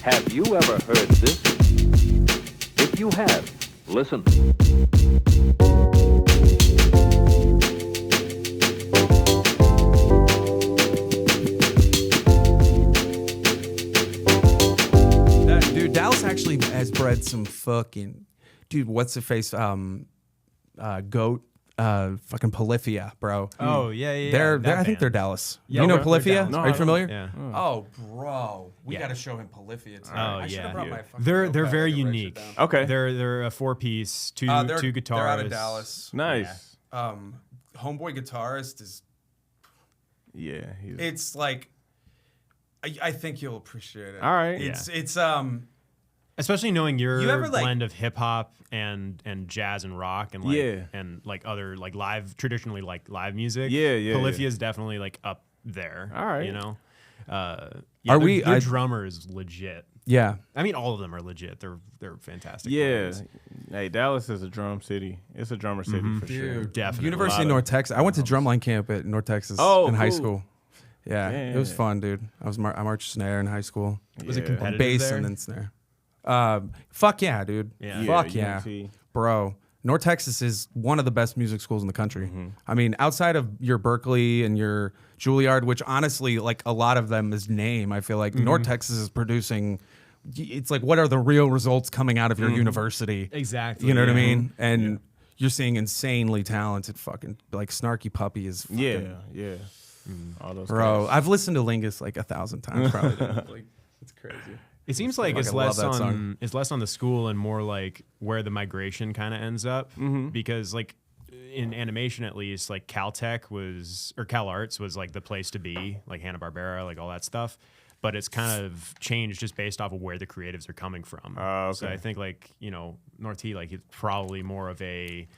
Have you ever heard this? If you have, listen. Dude, Dallas actually has bred some fucking... Dude, what's the face? Goat. Fucking Polyphia, bro. Oh, yeah. They're I think they're Dallas. Yeah, you know they're Polyphia? Dallas. No, Are you familiar? Yeah. Oh, bro. We Yeah. got to show him Polyphia too. Oh, I should have yeah. brought my fucking They're notepad. very I could write unique. shit down. Okay. They're a 4-piece, two They're guitarists. They're out of Dallas. Nice. Homeboy guitarist is... Yeah. It's like... I think you'll appreciate it. All right. It's Especially knowing your You ever, like- blend of hip hop and jazz and rock and like other like live traditionally like live music. Yeah. Polyphia is definitely like up there. All right. You know. Their drummer is legit. yeah. I mean, all of them are legit. They're fantastic. Yeah. players. Hey, Dallas is a drum city. It's a drummer city for sure. Definitely. University of North Texas. I went to drumline camp at North Texas in high cool. school. Yeah, it was fun, dude. I marched snare in high school. Was it Yeah. competitive Bass there? and then snare. Fuck yeah, dude. Yeah. Fuck yeah. UNT. Bro. North Texas is one of the best music schools in the country. I mean, outside of your Berkeley and your Juilliard, which honestly, like a lot of them is name, I feel like North Texas is producing. It's like, what are the real results coming out of your university? Exactly. You know what I yeah. mean? And you're seeing insanely talented fucking, like Snarky Puppy is fucking, Yeah. All those bro. guys. I've listened to Lingus like 1,000 times probably. Like, it's crazy. It seems like it's fucking love less that on song. the school and more like where the migration kind of ends up because like in animation at least like Caltech or CalArts was like the place to be, like Hanna-Barbera, like all that stuff, but it's kind of changed just based off of where the creatives are coming from. So I think like, you know, North T, like it's probably more of it's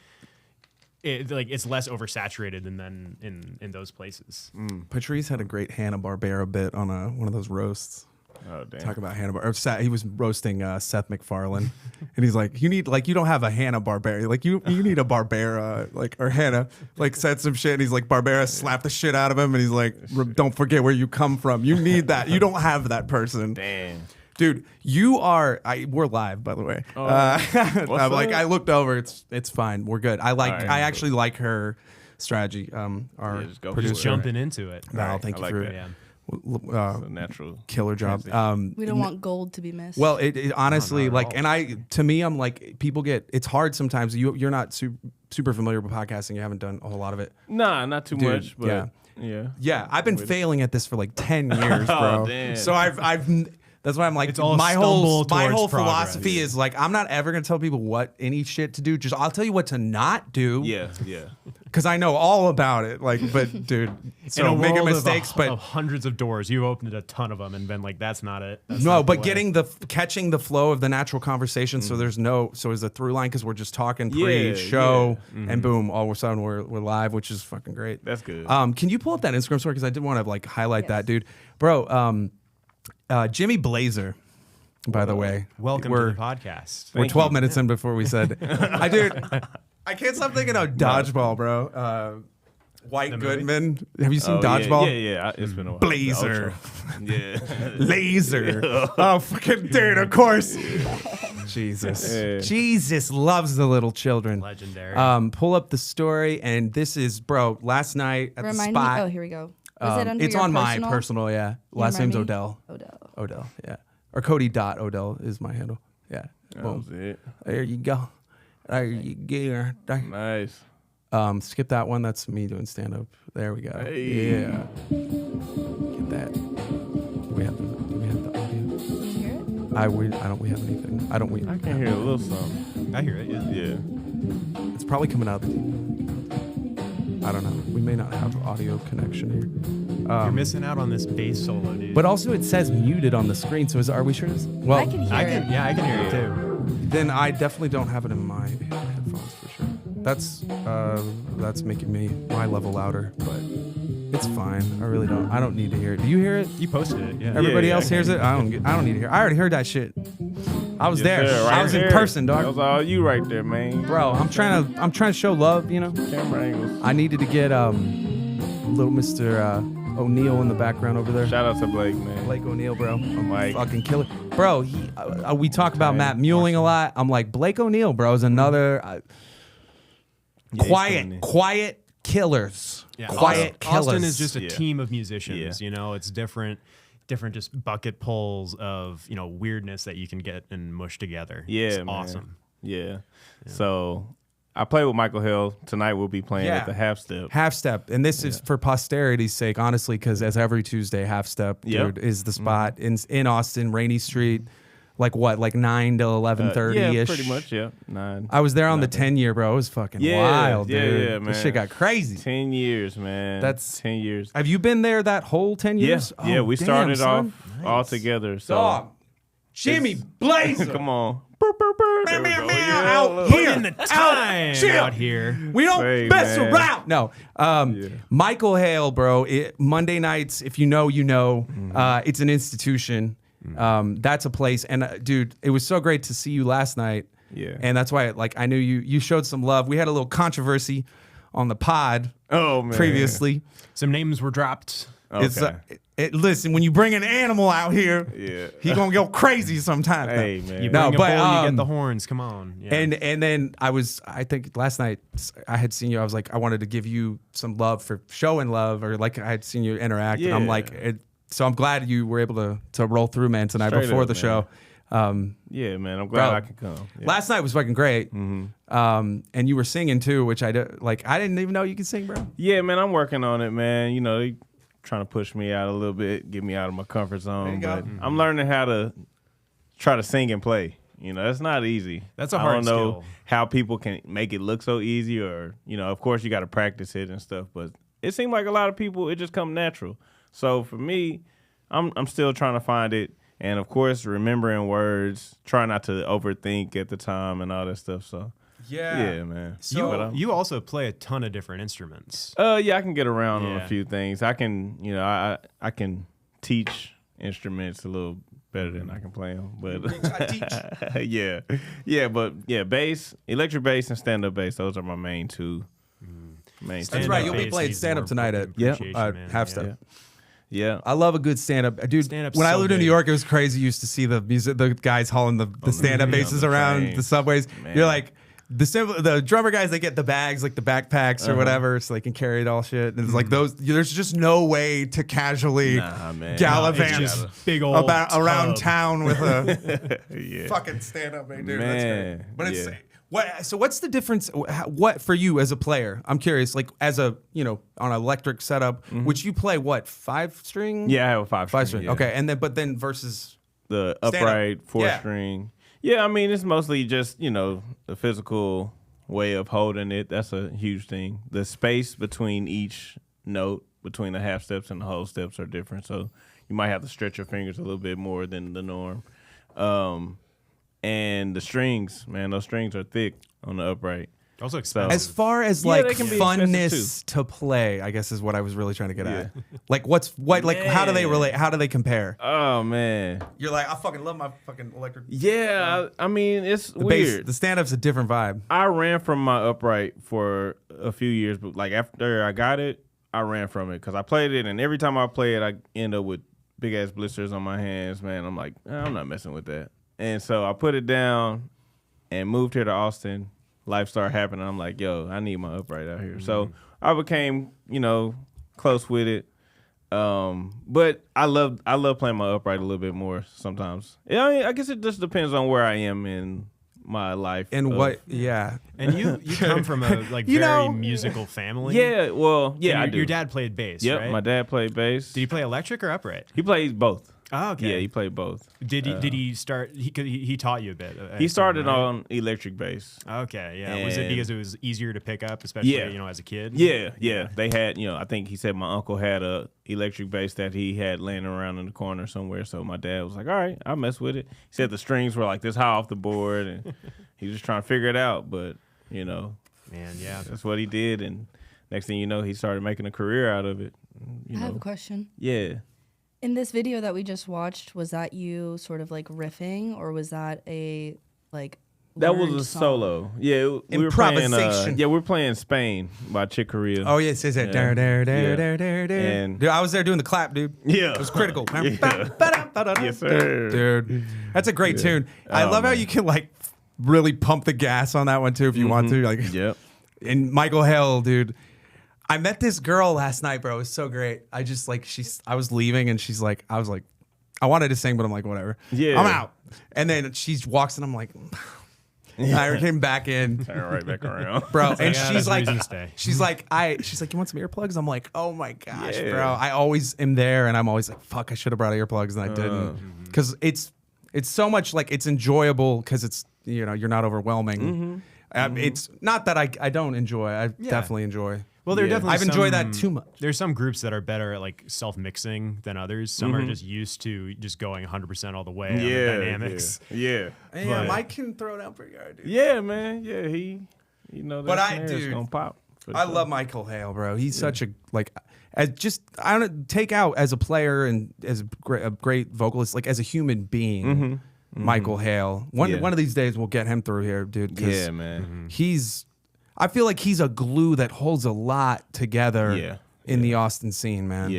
less oversaturated than in those places. Patrice had a great Hanna-Barbera bit on one of those roasts. Oh, damn. Talk about Hanna-Barbera. He was roasting Seth MacFarlane, and he's like, you don't have a Hanna-Barbera. Like, you need a Barbera, like, or Hanna, like, said some shit, and he's like, Barbera slapped the shit out of him, and he's like, don't forget where you come from. You need that. You don't have that person. Damn. Dude, we're live, by the way. I'm like, I looked over. It's fine. We're good. I actually like her strategy. Our just go for producer. Just jumping into it. Val, thank you like for that. Yeah. It's a natural killer job. We don't want gold to be missed. Well, it honestly, not at like, all. to me, I'm like, it's hard sometimes. You're not super familiar with podcasting. You haven't done a whole lot of it. Nah, not too Dude, much, but Yeah, I've been failing at this for like 10 years, bro. Damn. So that's why I'm like, It's all my whole stumble towards philosophy progress. is like, I'm not ever gonna tell people any shit to do. I'll tell you what to not do. Yeah. Because I know all about it. Like, but dude, so In a making world mistakes, of but hundreds of doors, you've opened a ton of them and been like, that's not it. That's no, not the but way. catching the flow of the natural conversation. So there's a through line because we're just talking pre-show and boom, all of a sudden we're live, which is fucking great. That's good. Can you pull up that Instagram story because I did want to like highlight that, dude, bro. Jimmy Blazer, by the way, Welcome to the podcast. We're 12 minutes in before we said, I can't stop thinking of Dodgeball, bro. White Goodman. Have you seen Dodgeball? Yeah. It's been a while. Blazer. Yeah. Laser. Oh, fucking dude, of course. Jesus. Yeah. Jesus loves the little children. Legendary. Pull up the story, and this is, bro, last night at the Remind spot. me. Oh, here we go. Is it under It's your on personal? my personal, yeah. Last remind name's me? Odell. Odell. Odell, yeah. Or Cody.Odell is my handle. Yeah. That Boom. was it. There you go. There you go. Nice. Skip that one. That's me doing stand up. There we go. Hey. Yeah. Get that. Do we have the audio? Can you hear it? We have anything. I can hear a little something. I hear it. Yeah. Yeah. It's probably coming out of the TV. I don't know. We may not have audio connection here. You're missing out on this bass solo, dude. But also it says muted on the screen. So are we sure? Well, I can hear it. Yeah, I can hear it too. then I definitely don't have it in my headphones for sure. That's making my level louder, but it's fine. I don't need to hear it. Do you hear it? You posted it, yeah. Everybody Yeah, else hears it. I don't need to hear. I already heard that shit. I was there. Yes, sir, right I was in there. person, That dog. was all you right there, man. Bro, I'm trying to show love. You know. Camera angles. I needed to get little Mr. O'Neal in the background over there. Shout out to Blake, man. Blake O'Neal, bro. I'm Mike. fucking killer. Bro, we talk about Matt Muelling a lot. I'm like, Blake O'Neal, bro, is another quiet killers. Yeah, Quiet killers. Austin is just a Yeah. team of musicians. Yeah. You know, it's different just bucket pulls of, you know, weirdness that you can get and mush together. Yeah, It's man. awesome. Yeah. So I play with Michael Hill. Tonight we'll be playing at the Half Step. Half Step, and this is for posterity's sake, honestly, because as every Tuesday, Half Step, Yep. dude, is the spot in Austin, Rainy Street, like 9 to 11:30 Yeah, ish. pretty much, yeah. 9. I was there on the 11. 10-year, bro. It was fucking Yeah, wild, yeah, dude. yeah, This man. shit got crazy. 10 years, man. That's- 10 years. Have you been there that whole 10 years? Yeah, Oh, we damn, started son. off all together. So Dog. Jimmy Blazer. come on. Meow, meow, go. meow, Yeah, out look. here. In the time chill. out here. We don't Hey, mess man. around. No. Michael Hale, bro. Monday nights, if you know, you know. It's an institution. That's a place. And dude, it was so great to see you last night. Yeah. And that's why, I knew you showed some love. We had a little controversy on the pod Oh, man. previously. Some names were dropped. Okay. Listen, when you bring an animal out here, Yeah. he gonna go crazy sometimes. Hey, man. You No, bring a but, bull, you get the horns. Come on. Yeah. And then I think last night I had seen you. I was like, I wanted to give you some love for showing love, or like I had seen you interact. And I'm Yeah. like, so I'm glad you were able to roll through, man, tonight Straight before up, the man. show. Yeah, man. I'm glad Bro, I could come. Yeah. Last night was fucking great. And you were singing too, which I didn't even know you could sing, bro. Yeah, man. I'm working on it, man. You know, they trying to push me out a little bit, get me out of my comfort zone. you go. But I'm learning how to try to sing and play. You know, that's not easy. That's a I hard don't know skill. how people can make it look so easy, or, you know, of course you got to practice it and stuff, but it seemed like a lot of people, it just come natural. So for me, I'm still trying to find it. And of course, remembering words, try not to overthink at the time and all that stuff. So yeah, man. So- you also play a ton of different instruments. Yeah, I can get around on Yeah. a few things. I can, you know, I can teach instruments a little better than I can play them. But yeah, bass, electric bass, and stand up bass. Those are my main two. Main That's Stand-up right. You'll be bass playing needs stand up more tonight at appreciation, man. Half Yeah. Step. Yeah. I love a good stand up, dude. Stand-up's When I so lived in New big. York, it was crazy. You used to see the guys hauling the stand up yeah, basses on the around train. the subways. Man. You're like the drummer guys. They get the bags, like the backpacks or whatever, so they can carry it all shit. And it's like those. There's just no way to casually Nah, man. gallivant It's just big old around tub. town with a Yeah. fucking stand up, dude. That's Man, great. But it's yeah. what. So what's the difference? What for you as a player? I'm curious. Like as a on an electric setup, which you play what 5-string? Yeah, I have a 5-string. 5-string. Yeah. Okay, and then versus The Stand-up. upright 4-string. Yeah. Yeah, I mean, it's mostly just, you know, the physical way of holding it. That's a huge thing. The space between each note, between the half steps and the whole steps are different. So you might have to stretch your fingers a little bit more than the norm. And the strings, man, those strings are thick on the upright. Also expensive. as far as Yeah, like they can be funness expensive, to play, I guess is what I was really trying to get at. Like how do they Man. relate? How do they compare? Oh, man. You're like, I fucking love my fucking electric. Yeah, I mean, it's The weird. bass, the stand up's a different vibe. I ran from my upright for a few years, but like after I got it, I ran from it because I played it, and every time I play it, I end up with big ass blisters on my hands. Man, I'm like, I'm not messing with that. And so I put it down and moved here to Austin. Life started happening. I'm like, yo, I need my upright out here. So I became, close with it. But I love playing my upright a little bit more sometimes. Yeah, I guess it just depends on where I am in my life. And of- And you come from a very musical family. Yeah, well, yeah, And I do. Your dad played bass, Yep, right? my dad played bass. Did he play electric or upright? He plays both. Oh, okay. Yeah, he played both. Did he start? He taught you a bit. I He assume, started right? on electric bass. Okay, yeah. Was it And- because it was easier to pick up, especially Yeah. as a kid? Yeah. They had, I think he said my uncle had a electric bass that he had laying around in the corner somewhere. So my dad was like, all right, I'll mess with it. He said the strings were like this high off the board, and he was just trying to figure it out. But, Man, yeah. that's what he did. And next thing you know, he started making a career out of it. I have a question. Yeah. In this video that we just watched, was that you sort of like riffing, or was that a like That was learned a song? solo. Yeah, we were Improvisation. playing. We're playing Spain by Chick Corea. Oh yeah, it says that. Yeah. And dude, I was there doing the clap, dude. Yeah. It was critical. Yes, sir. Dude, that's a great tune. I love how you can like really pump the gas on that one too if you want to. Like, Yep. and Michael Hale, dude. I met this girl last night, bro. It was so great. I just like I was leaving and she's like, I was like, I wanted to sing, but I'm like, whatever. Yeah. I'm out. And then she walks and I'm like, I came back in. Turn right back around. Bro, and yeah, she's that's a like, reason to stay. she's like, you want some earplugs? I'm like, oh my gosh, Yeah. bro. I always am there, and I'm always like, fuck, I should have brought earplugs, and I didn't, because it's so much like it's enjoyable because it's you're not overwhelming. It's not that I don't enjoy. I definitely enjoy. Well, there are Yeah. definitely I've enjoyed that too much. There's some groups that are better at like self-mixing than others. Some are just used to just going 100% all the way on the dynamics. Yeah. Yeah, But- Mike can throw down pretty hard, dude. Yeah, man. Yeah, he. That But snare is gonna pop. for I sure. love Michael Hale, bro. He's such a I don't take out as a player and as a great vocalist, like as a human being. Michael Hale. One of these days we'll get him through here, dude. 'Cause Yeah, man. I feel like he's a glue that holds a lot together. Yeah. In the Austin scene, man.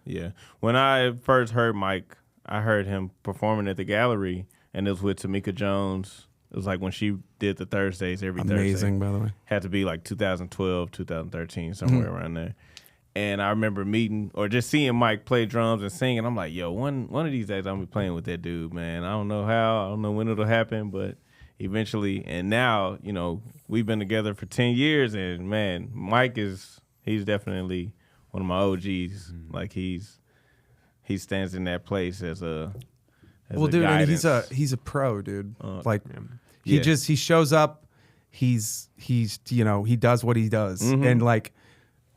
Yeah. When I first heard Mike, I heard him performing at the gallery, and it was with Tamika Jones. It was like when she did the Thursdays every Amazing, Thursday. by the way. Had to be like 2012, 2013, somewhere around there. And I remember meeting or just seeing Mike play drums and sing, and I'm like, yo, one of these days I'm gonna be playing with that dude, man. I don't know how, I don't know when it'll happen, but eventually. And now, we've been together for 10 years, and man, Mike he's definitely one of my OGs. Like he stands in that place as a Well, dude, and guidance. he's a pro, dude. Like Yeah. he shows up, he does what he does, and like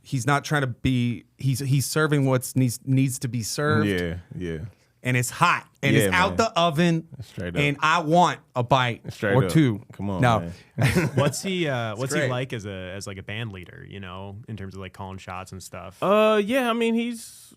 he's not trying to be. He's serving what needs to be served. Yeah. And it's hot and Yeah, it's out man. the oven. Straight up. And I want a bite Straight or up. two. Come on, no. man. What's he great. like as like a band leader, in terms of like calling shots and stuff? Yeah, I mean he's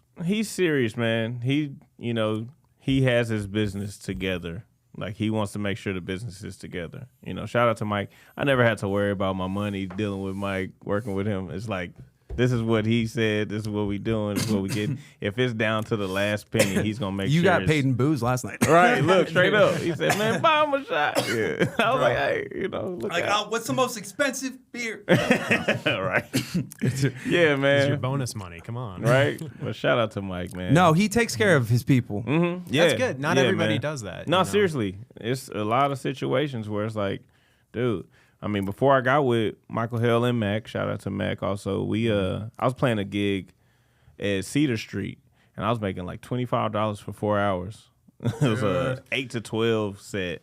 serious, man. He has his business together. Like he wants to make sure the business is together. Shout out to Mike. I never had to worry about my money dealing with Mike, working with him. It's like this is what he said. This is what we doing. This is what we getting. If it's down to the last penny, he's gonna make You sure got paid in booze last night. Right, look, straight up. He said, man, buy him a shot. Yeah. I was like, hey, look Like, out. what's the most expensive beer? Right. Yeah, It's man. your bonus money. Come on. Right? Well, shout out to Mike, man. No, he takes care of his people. Yeah. That's good. Not Yeah, everybody man. does that. No, seriously. It's a lot of situations where it's like, dude, I mean, before I got with Michael Hale and Mac, shout out to Mac also, I was playing a gig at Cedar Street, and I was making like $25 for 4 hours. It was a 8 to 12 set,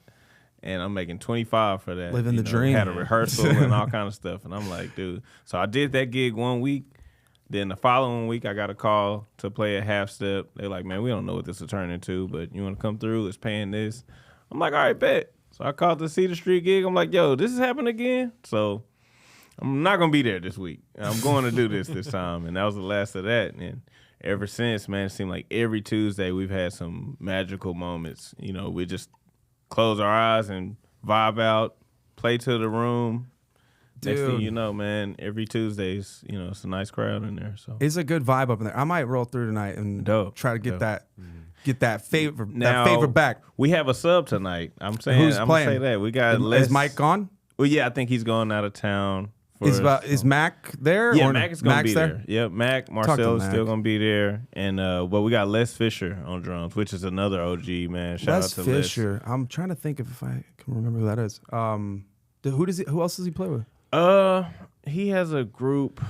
and I'm making $25 for that. Living the dream. Had a rehearsal and all kind of stuff, and I'm like, dude. So I did that gig 1 week. Then the following week, I got a call to play a half step. They're like, man, we don't know what this will turn into, but you want to come through? It's paying this. I'm like, all right, bet. So I called the Cedar Street gig. I'm like, yo, this is happening again? So I'm not going to be there this week. I'm going to do this time. And that was the last of that. And ever since, man, it seemed like every Tuesday we've had some magical moments. We just close our eyes and vibe out, play to the room. Next thing Dude. you know, man, every Tuesdays, it's a nice crowd in there. So It's a good vibe up in there. I might roll through tonight and Dope. try to get Dope. that favor now, that favor back. we have a sub tonight. I'm saying, Who's I'm playing? gonna say that we got. Is Mike gone? Well, yeah, I think he's going out of town. Is Mac there? Yeah, or Mac is gonna Mac's be there. Yep, Mac Marcel is Mac. still gonna be there, and but we got Les Fisher on drums, which is another OG man. Shout Les out to Fisher. I'm trying to think if I can remember who that is. Who else does he play with? Les. He has a group.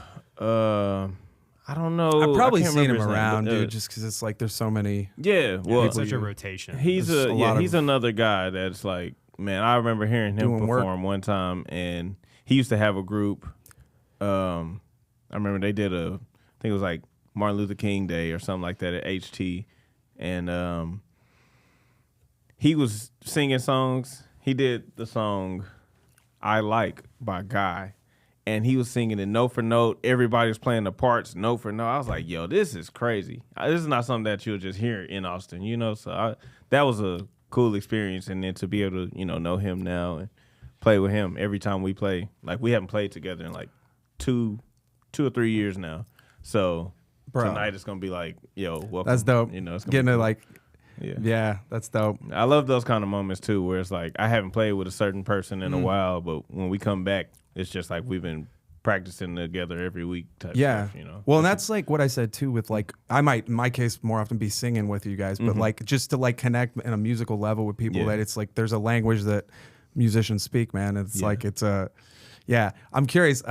I don't know. I've probably I can't seen him remember his name, around, but, dude, just because it's like there's so many. Yeah, well, It's such a rotation. he's There's a lot he's of- another guy that's like, man, I remember hearing him Doing work. perform one time, and he used to have a group. I remember they did I think it was like Martin Luther King Day or something like that at HT, and he was singing songs. He did the song "I Like" by Guy, and he was singing it note for note. Everybody was playing the parts note for note. I was like, yo, this is crazy. This is not something that you'll just hear in Austin, So that was a cool experience, and then to be able to know him now and play with him every time we play. Like we haven't played together in like two or 3 years now. So tonight it's gonna be like, yo, welcome. That's dope. You know, it's gonna Getting be it cool. like, Yeah. yeah, that's dope. I love those kind of moments too, where it's like I haven't played with a certain person in a while, but when we come back, it's just like we've been practicing together every week type Yeah. stuff, you know. Well, and that's like what I said too with like, I might, in my case, more often be singing with you guys, but like just to like connect in a musical level with people that it's like, there's a language that musicians speak, man. It's like, it's a, yeah. I'm curious,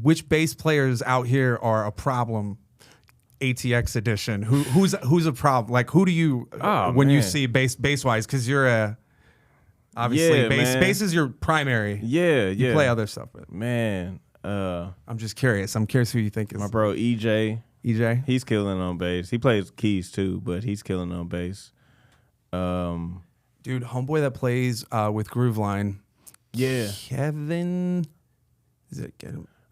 which bass players out here are a problem? ATX edition. Who's a problem? Like, who do you when you see bass wise? Because you're a obviously bass is your primary. Yeah, You play other stuff, but man. I'm just curious. I'm curious who you think is My bro EJ, EJ. he's killing on bass. He plays keys too, but he's killing on bass. Dude, homeboy that plays with Groove Line. Yeah. Kevin. Is it?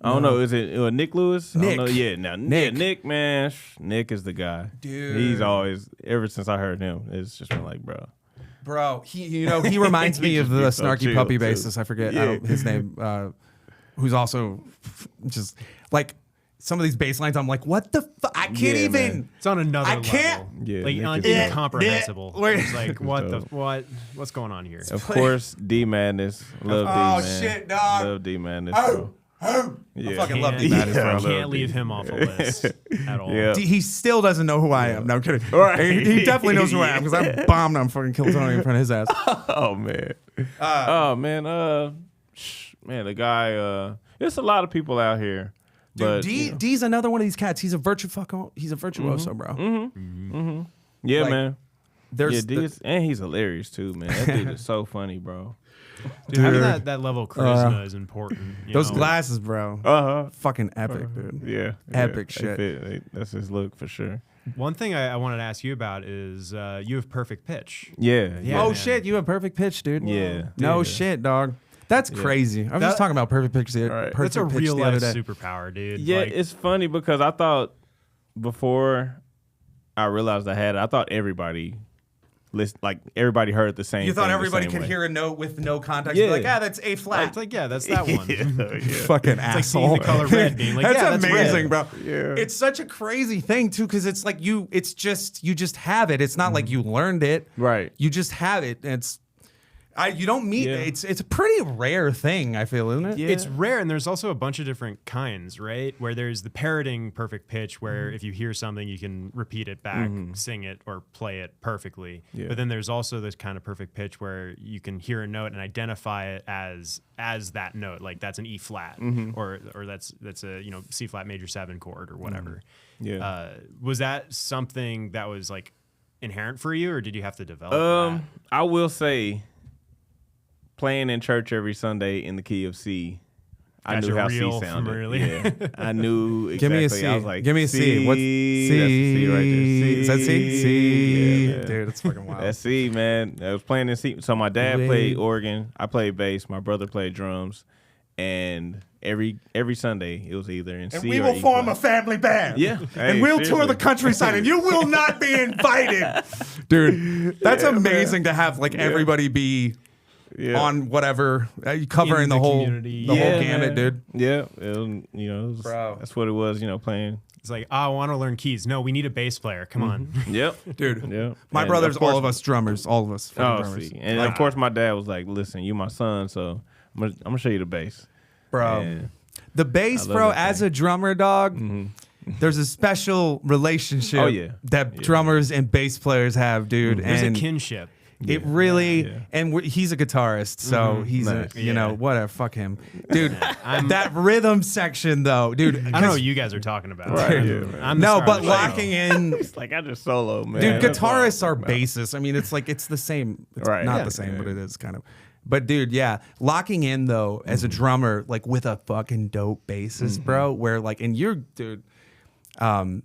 I don't know. Is it Nick Lewis? Nick. I don't know. Yeah, now Nick. Nick, man, Nick is the guy. Dude. He's always ever since I heard him, it's just been like, bro. He reminds me of the Just be so snarky chill, puppy too. bassist. I forget Yeah. his name. Who's also just like some of these bass lines. I'm like, what the fuck? I can't Yeah, even. man. It's on another I level. can't- Yeah, like Nick is incomprehensible. Wait. It's like what the dope. what's going on here? Of course, D Madness. Love D Oh, man. shit, dog. Love D Madness, bro. Yeah. I fucking love Can't- D Madness, Yeah, bro. I love Can't D. leave him off a list at all. Yeah. He still doesn't know who I am. No, I'm kidding. Right. He definitely knows who I am because I bombed him fucking kill Tony in front of his ass. Oh man. Man, the guy. There's a lot of people out here. Dude, But D's another one of these cats. He's a virtuoso, bro. yeah, like, man. There's Yeah, the- D is, and he's hilarious too, man. That dude is so funny, bro. Dude, having that level of charisma is important. You those know? glasses, bro. Fucking epic, dude. Yeah. Epic They shit. fit. That's his look for sure. One thing I wanted to ask you about is you have perfect pitch. Yeah. Yeah, Oh man. shit, you have perfect pitch, dude. Yeah. No Yeah. shit, dog. That's crazy. I was just talking about perfect pitch the, Right. perfect That's a pitch real the other life day. superpower, dude. Yeah, Like, it's funny because I thought before I realized I had it, I thought everybody everybody heard the same. You thought thing the everybody same could way. hear a note with no context. Yeah. Be like, that's A flat. it's like, yeah, that's that one. Fucking like asshole. seeing the color red, being like, that's yeah, that's amazing, red. bro. Yeah. It's such a crazy thing too, because it's like you just have it. It's not like you learned it. Right. You just have it. And you don't meet. Yeah. It's a pretty rare thing. I feel, isn't it? Yeah. It's rare, and there's also a bunch of different kinds, right? Where there's the parroting perfect pitch, where if you hear something, you can repeat it back, sing it, or play it perfectly. Yeah. But then there's also this kind of perfect pitch where you can hear a note and identify it as that note, like that's an E flat, or that's a C flat major 7 chord or whatever. Yeah. Was that something that was like inherent for you, or did you have to develop that? I will say, playing in church every Sunday in the key of C, I Got knew you how real C sounded. familiar. Yeah. I knew exactly. Give me a C. I was like, Give me a C. What's C? That's a C right there. C. Is that C? C. Yeah, man. Dude, it's fucking wild. That's C, man. I was playing in C. So my dad played organ. I played bass. My brother played drums. And every Sunday, it was either in C And we or will E form flat. a family band. Yeah. And Hey, we'll tour seriously. the countryside and you will not be invited. Dude, that's amazing to have like everybody be Yeah. on whatever, covering In the the whole community. the whole Yeah, gamut, man. dude. Yeah. It was, Bro. that's what it was, playing. It's like, I want to learn keys. No, we need a bass player. Come on. Yep. Dude, Yeah. my And brothers, of course- all of us drummers, all of us fucking Oh, drummers. see. And of course, my dad was like, listen, you my son, so I'm gonna show you the bass. Bro. And The bass, I love bro, that as thing. a drummer, dog, there's a special relationship Oh, yeah. that drummers and bass players have, dude. There's and a kinship. it really, Yeah. and he's a guitarist, so he's Nice. Yeah. whatever, fuck him. Dude, that rhythm section, though, dude. I don't know what you guys are talking about. Right, yeah, man. I'm the No, star but of the show. locking in. it's like I just solo, man. Dude, That's all I'm guitarists are talking about. bassists. I mean, it's like it's the same. It's Right. not Yeah. the same, Yeah. but it is kind of. But dude, yeah, locking in though as a drummer, like with a fucking dope bassist, bro. Where like, and you're, dude,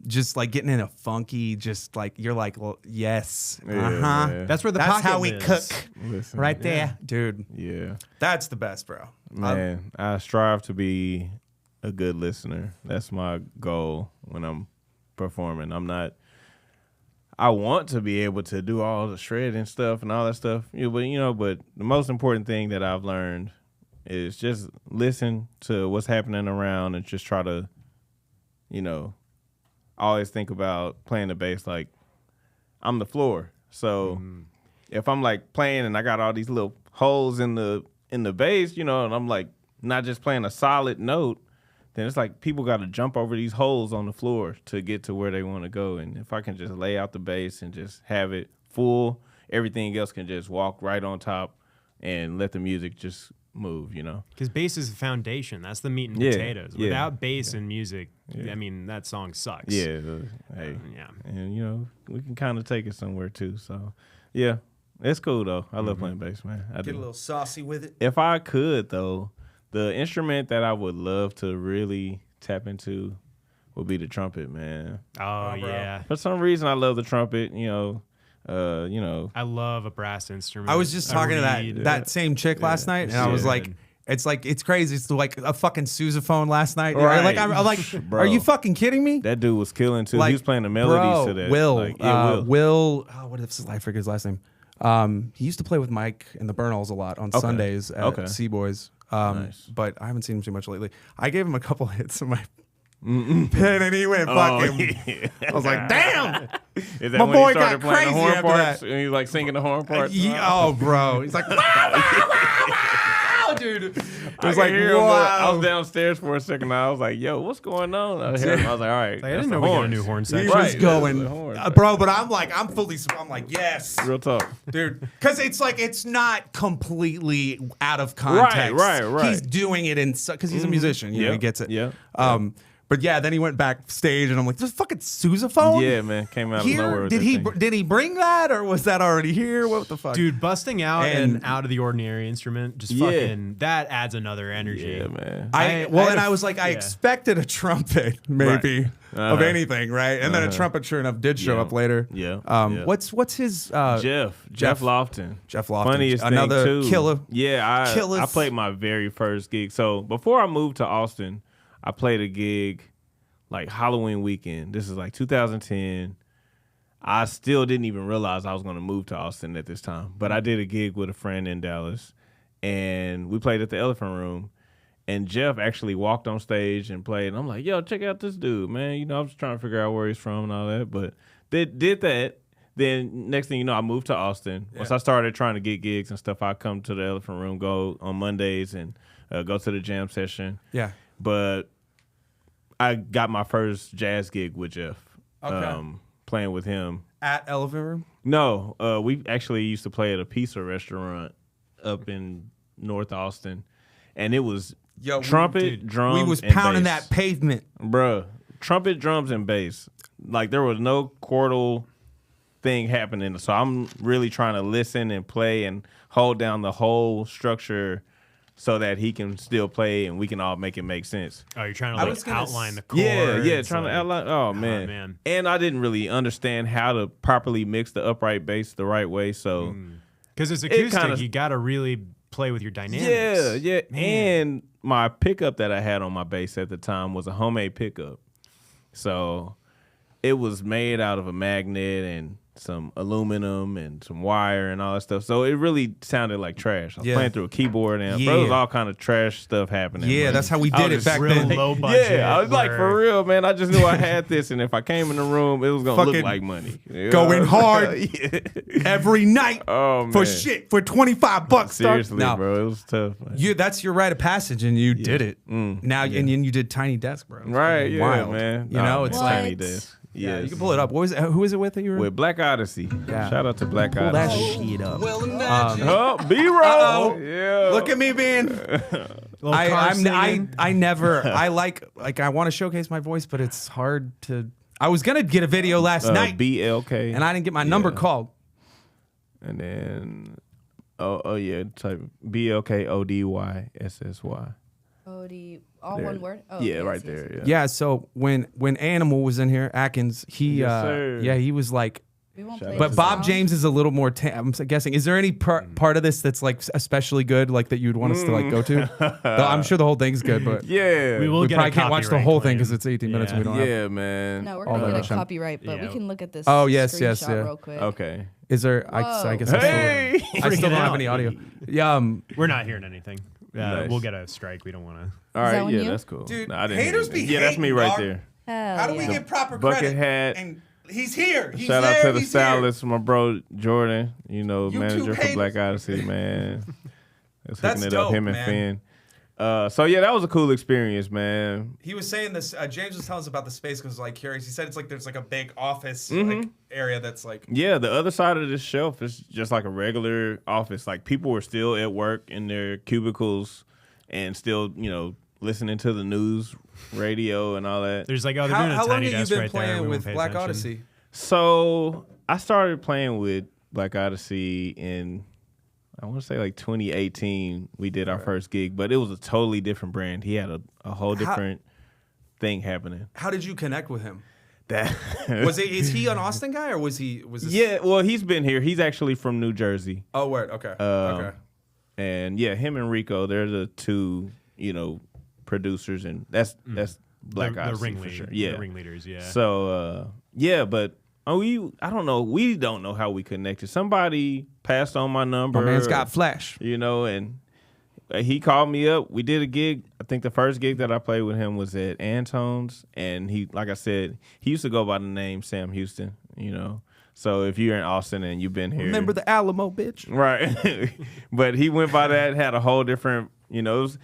just like getting in a funky, just like you're like, well, yes, Yeah, man. That's where the That's pocket how we lives. cook, Listen, right there, dude. Yeah, That's the best, bro. man. I strive to be a good listener. That's my goal when I'm performing. I want to be able to do all the shredding stuff and all that stuff. But the most important thing that I've learned is just listen to what's happening around and just try to, you know, always think about playing the bass like I'm the floor. So if I'm like playing and I got all these little holes in the bass, you know, and I'm like not just playing a solid note, then it's like people got to jump over these holes on the floor to get to where they want to go. And if I can just lay out the bass and just have it full, everything else can just walk right on top and let the music just move, you know? Because bass is the foundation. That's the meat and Yeah, potatoes. yeah, Without bass and music, I mean, that song sucks. Yeah. Hey. Yeah. And, you know, we can kind of take it somewhere too. So, yeah, it's cool, though. I love playing bass, man. I Get do. a little saucy with it. If I could, though, the instrument that I would love to really tap into would be the trumpet, man. Oh, yeah. For some reason, I love the trumpet, you know. I love a brass instrument. I was just talking to that same chick last night, and I was like, it's crazy. It's like a fucking sousaphone last night. Right. Like I'm like, Bro. are you fucking kidding me? That dude was killing, too. Like, He was playing the melodies to that. Will, Like, yeah, Will. Oh, what is I forget his last name. He used to play with Mike and the Burnalls a lot on Sundays at Seaboys. Nice. But I haven't seen him too much lately. I gave him a couple hits of my pen, and he went fucking. yeah. I was like, damn. Is that My when boy he started got playing the crazy horn after parts? that. And he's like singing the horn parts? Oh, bro. He's like, wow, wow, wow, dude. It was like, I was wow. downstairs for a second. I was like, yo, what's going on? I was like, all right. I didn't know we got a new horn He section. was Right, going, that's the horn. bro, but I'm like, I'm like, yes. Real talk. Dude, because it's like it's not completely out of context. Right. He's doing it in because he's a musician. You know, he gets it. Yeah. But yeah, then he went backstage, and I'm like, "There's fucking sousaphone." Yeah, man. Came out of nowhere. Here, with did that he thing. did he bring that, or was that already here? What the fuck, Dude, busting out And- an out of the ordinary instrument, just Yeah. fucking, that adds another energy. Yeah, man. I was like, I expected a trumpet, maybe of anything, right? And then a trumpet, sure enough, did show Yeah. up later. Yeah. What's his Jeff Lofton. Jeff Lofton. Funniest Another thing too. killer. Yeah, Killer. I played my very first gig. So before I moved to Austin, I played a gig like Halloween weekend. This is like 2010. I still didn't even realize I was going to move to Austin at this time. But I did a gig with a friend in Dallas, and we played at the Elephant Room. And Jeff actually walked on stage and played. And I'm like, yo, check out this dude, man. You know, I was trying to figure out where he's from and all that. But they did that. Then next thing you know, I moved to Austin. Once I started trying to get gigs and stuff, I'd come to the Elephant Room, go on Mondays and go to the jam session. Yeah. But I got my first jazz gig with Jeff. Playing with him. At Elephant Room? No, we actually used to play at a pizza restaurant up in North Austin. And it was trumpet, drums, We was and pounding bass. that pavement. Bruh, trumpet, drums, and bass. Like, there was no chordal thing happening. So I'm really trying to listen and play and hold down the whole structure so that he can still play and we can all make it make sense. Oh, you're trying to like outline the chords. Yeah, trying to outline. Oh, man. And I didn't really understand how to properly mix the upright bass the right way. So, because it's acoustic, kinda- you got to really play with your dynamics. yeah. Man. And my pickup that I had on my bass at the time was a homemade pickup. So it was made out of a magnet and some aluminum and some wire and all that stuff. So it really sounded like trash. I was playing through a keyboard and bro, there was all kind of trash stuff happening. Yeah, man. that's how we I did it was back real then. low budget. Yeah, I was like, for where- real, man. I just knew I had this, and if I came in the room, it was gonna look Fucking like money. You going know? hard. Yeah. Every night Oh, for man. shit for $25 dog. Seriously, No, bro, it was tough. Man. that's your rite of passage, and you did it. Now and then you did Tiny Desk, bro. It's Right, fucking yeah, wild. man. You know, Oh, it's man. like Tiny Desk. yeah, Yes. you can pull it up. What was it? Who was it with that you were? With Black Odyssey. Yeah. Shout out to Black Pull that Odyssey. shit up. Oh, B-roll. Uh-oh. Yeah. Look at me being. Little car I singing. never. I want to showcase my voice, but it's hard to. I was gonna get a video last night, BLK. and I didn't get my number called. And then, oh yeah, type BLKODYSSY. Odie, all There. one word. Oh, Yeah, yes, right yes, there. yes. Yeah. Yeah, so when Animal was in here, Atkins, he Yes, sir. he was like. We won't Shout play out But the Bob song. James is a little more. I'm guessing. Is there any part of this that's like especially good, like that you'd want us to like go to? Though I'm sure the whole thing's good, but Yeah. We will we get probably a can't watch the copyright whole thing claim. because it's 18 minutes and we don't have. Yeah, man. No, we're all gonna that get a shit. copyright, but we Yeah. can look at this. Oh, yes, yes, screenshot yeah. Real quick. Okay. Is there? I guess I Hey! still don't have any audio. Yeah. We're not hearing anything. Nice. we'll get a strike. We don't want to. All Is that right, one yeah, you? that's cool. Dude, I didn't hear haters anything. be Yeah, that's me hating, right dog. there. Hell How do we yeah. get proper Bucket credit? hat. And he's here. He's Shout out there. to the He's here. stylist, my bro Jordan. YouTube Manager for haters. Black Odyssey, man. That's That's hooking it dope, up, him and man. Finn. So yeah, that was a cool experience, man. He was saying this. James was telling us about the space because like curious. He said it's like there's like a big office Mm-hmm. like area that's like. Yeah, the other side of this shelf is just like a regular office. Like people were still at work in their cubicles and still, listening to the news, radio, and all that. There's like, they're doing a How long tiny have you desk been right there. playing We with won't pay Black attention. Odyssey? So I started playing with Black Odyssey in, I want to say like 2018. We did our first gig, but it was a totally different brand. He had a whole different thing happening. How did you connect with him? That Is he an Austin guy or was this? Yeah, well, he's been here. He's actually from New Jersey. Oh, word. Okay. Okay. And yeah, him and Rico, they're the two, producers, and that's Black The Odyssey ringleader, for sure. Yeah, the ringleaders. Yeah. So yeah, but I don't know. We don't know how we connected. Somebody passed on my number. My man's got flash. And he called me up. We did a gig. I think the first gig that I played with him was at Antone's, and he, like I said, he used to go by the name Sam Houston. So if you're in Austin and you've been here, Remember the Alamo, bitch? right? But he went by that, had a whole different, it was,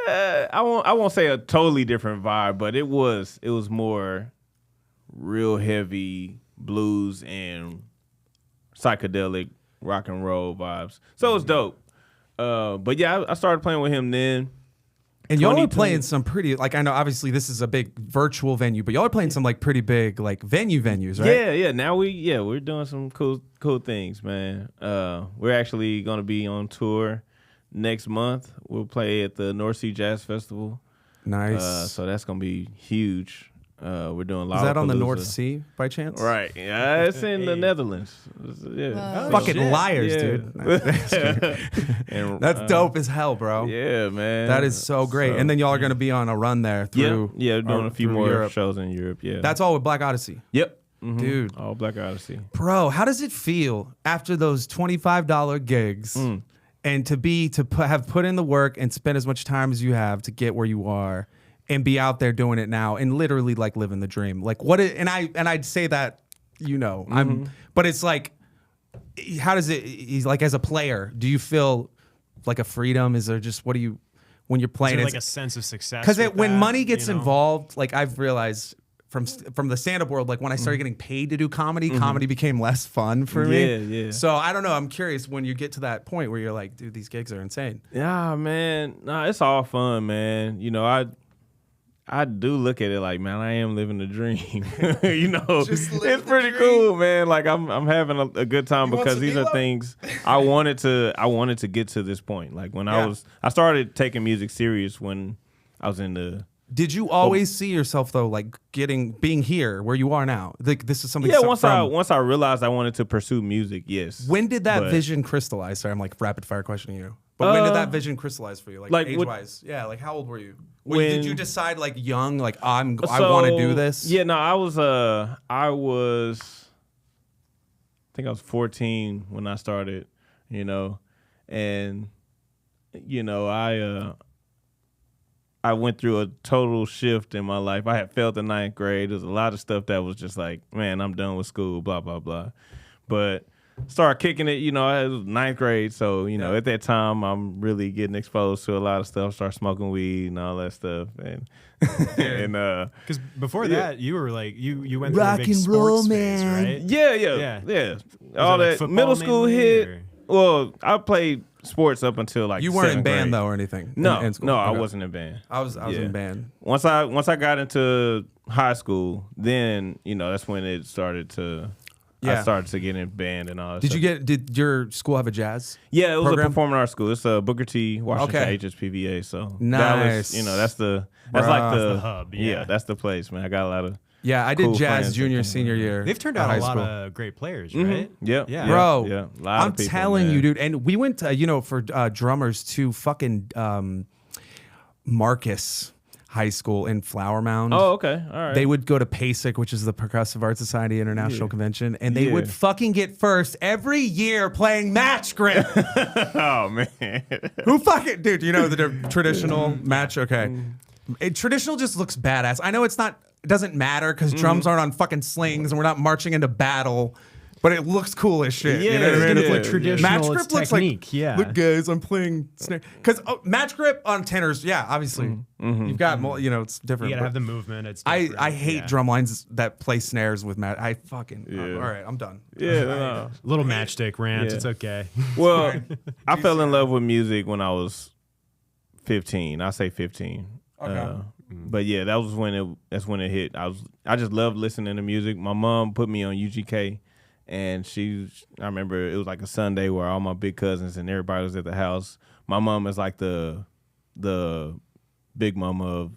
I won't say a totally different vibe, but it was more real heavy blues and psychedelic rock and roll vibes. So it was dope. But yeah, I started playing with him then. And y'all are 2020. playing some pretty, like, I know obviously this is a big virtual venue, but y'all are playing some like pretty big like venues, right? Yeah. Now we're doing some cool things, man. We're actually gonna be on tour next month. We'll play at the North Sea Jazz Festival. Nice. So that's gonna be huge. We're doing Is that on the Lollapalooza. North Sea by chance? Right. Yeah, it's in the Netherlands. Yeah. Wow. Fucking shit. liars, Yeah. dude. And, That's dope as hell, bro. Yeah, man. That is so great. And then y'all are going to be on a run there through. we're doing a few through more Europe. shows in Europe. Yeah. That's all with Black Odyssey. Yep. Mhm. Dude. All Black Odyssey. Bro, how does it feel after those $25 gigs and have put in the work and spend as much time as you have to get where you are and be out there doing it now and literally like living the dream? Like I'd say that, but it's like, how does it, he's like, as a player, do you feel like a freedom? Is there just, when you're Is playing, there it's like a sense of success? because with when that, money gets you know? involved, like I've realized from the stand-up world, like when I started getting paid to do comedy, comedy became less fun for me. Yeah. So I don't know. I'm curious when you get to that point where you're like, dude, these gigs are insane. Yeah, man. Nah, it's all fun, man. I do look at it like, man, I am living the dream. Just live It's the pretty dream. cool, man. Like I'm having a good time You want because some these are D-Lo? things I wanted to get to this point. Like when Yeah. I started taking music serious when I was in the Did you always see yourself though, like being here where you are now? Like this is something. once I realized I wanted to pursue music, yes. When did that But- vision crystallize? Sorry, I'm like rapid fire questioning you. But when did that vision crystallize for you? Like age what- wise? Yeah, like how old were you? When- Did you decide like young, like I want to do this? Yeah, no, I think I was 14 when I started, and I went through a total shift in my life. I had failed in ninth grade. There was a lot of stuff that was just like, man, I'm done with school, blah, blah, blah. But started kicking it, it was ninth grade. So, at that time, I'm really getting exposed to a lot of stuff. Start smoking weed and all that stuff. And, Because before that, you were like you went through Rock a big and roll, sports phase, man. right? yeah. All it, like, that football middle school mainly, hit. or- Well, I played sports up until like You weren't in 7th band grade. though or anything. No, in school? no, I Okay. wasn't in band. I was Yeah. in band. Once I got into high school, then that's when it started to. Yeah. I started to get in band and all that. Did your school have a jazz? Yeah, it was program? a performing arts school. It's a Booker T. Washington Okay. HSPVA. So Nice. Dallas, that's Bruh. like the, the hub, yeah. that's the place, man. I got a lot of. Yeah, I did Cool jazz friends junior, that senior year. They've turned at out high a lot school. of great players, right? Yep. Yeah. Bro, Yeah. A lot I'm of people, telling man. you, dude. And we went to, for drummers to fucking Marcus high school in Flower Mound. Oh, okay. All right. They would go to PASIC, which is the Progressive Art Society International Convention, and they would fucking get first every year playing match grip. Oh man. Who fucking dude? You know the traditional match? Okay, traditional just looks badass. I know it's not. It doesn't matter because drums aren't on fucking slings, and we're not marching into battle. But it looks cool as shit. Yeah, you know what I mean? It's like traditional. Match It's grip looks technique. like, look guys, I'm playing snare. Because match grip on tenors, obviously. You've got, it's different. You gotta but have the movement. It's I different. hate drum lines that play snares with match. I fucking, all right, I'm done. Yeah. No. Little matchstick rant. Yeah. It's okay. Well, I fell in love with music when I was 15. I say 15. Okay. But yeah, that's when it hit. I just loved listening to music. My mom put me on UGK. And I remember it was like a Sunday where all my big cousins and everybody was at the house. My mom is like the big mama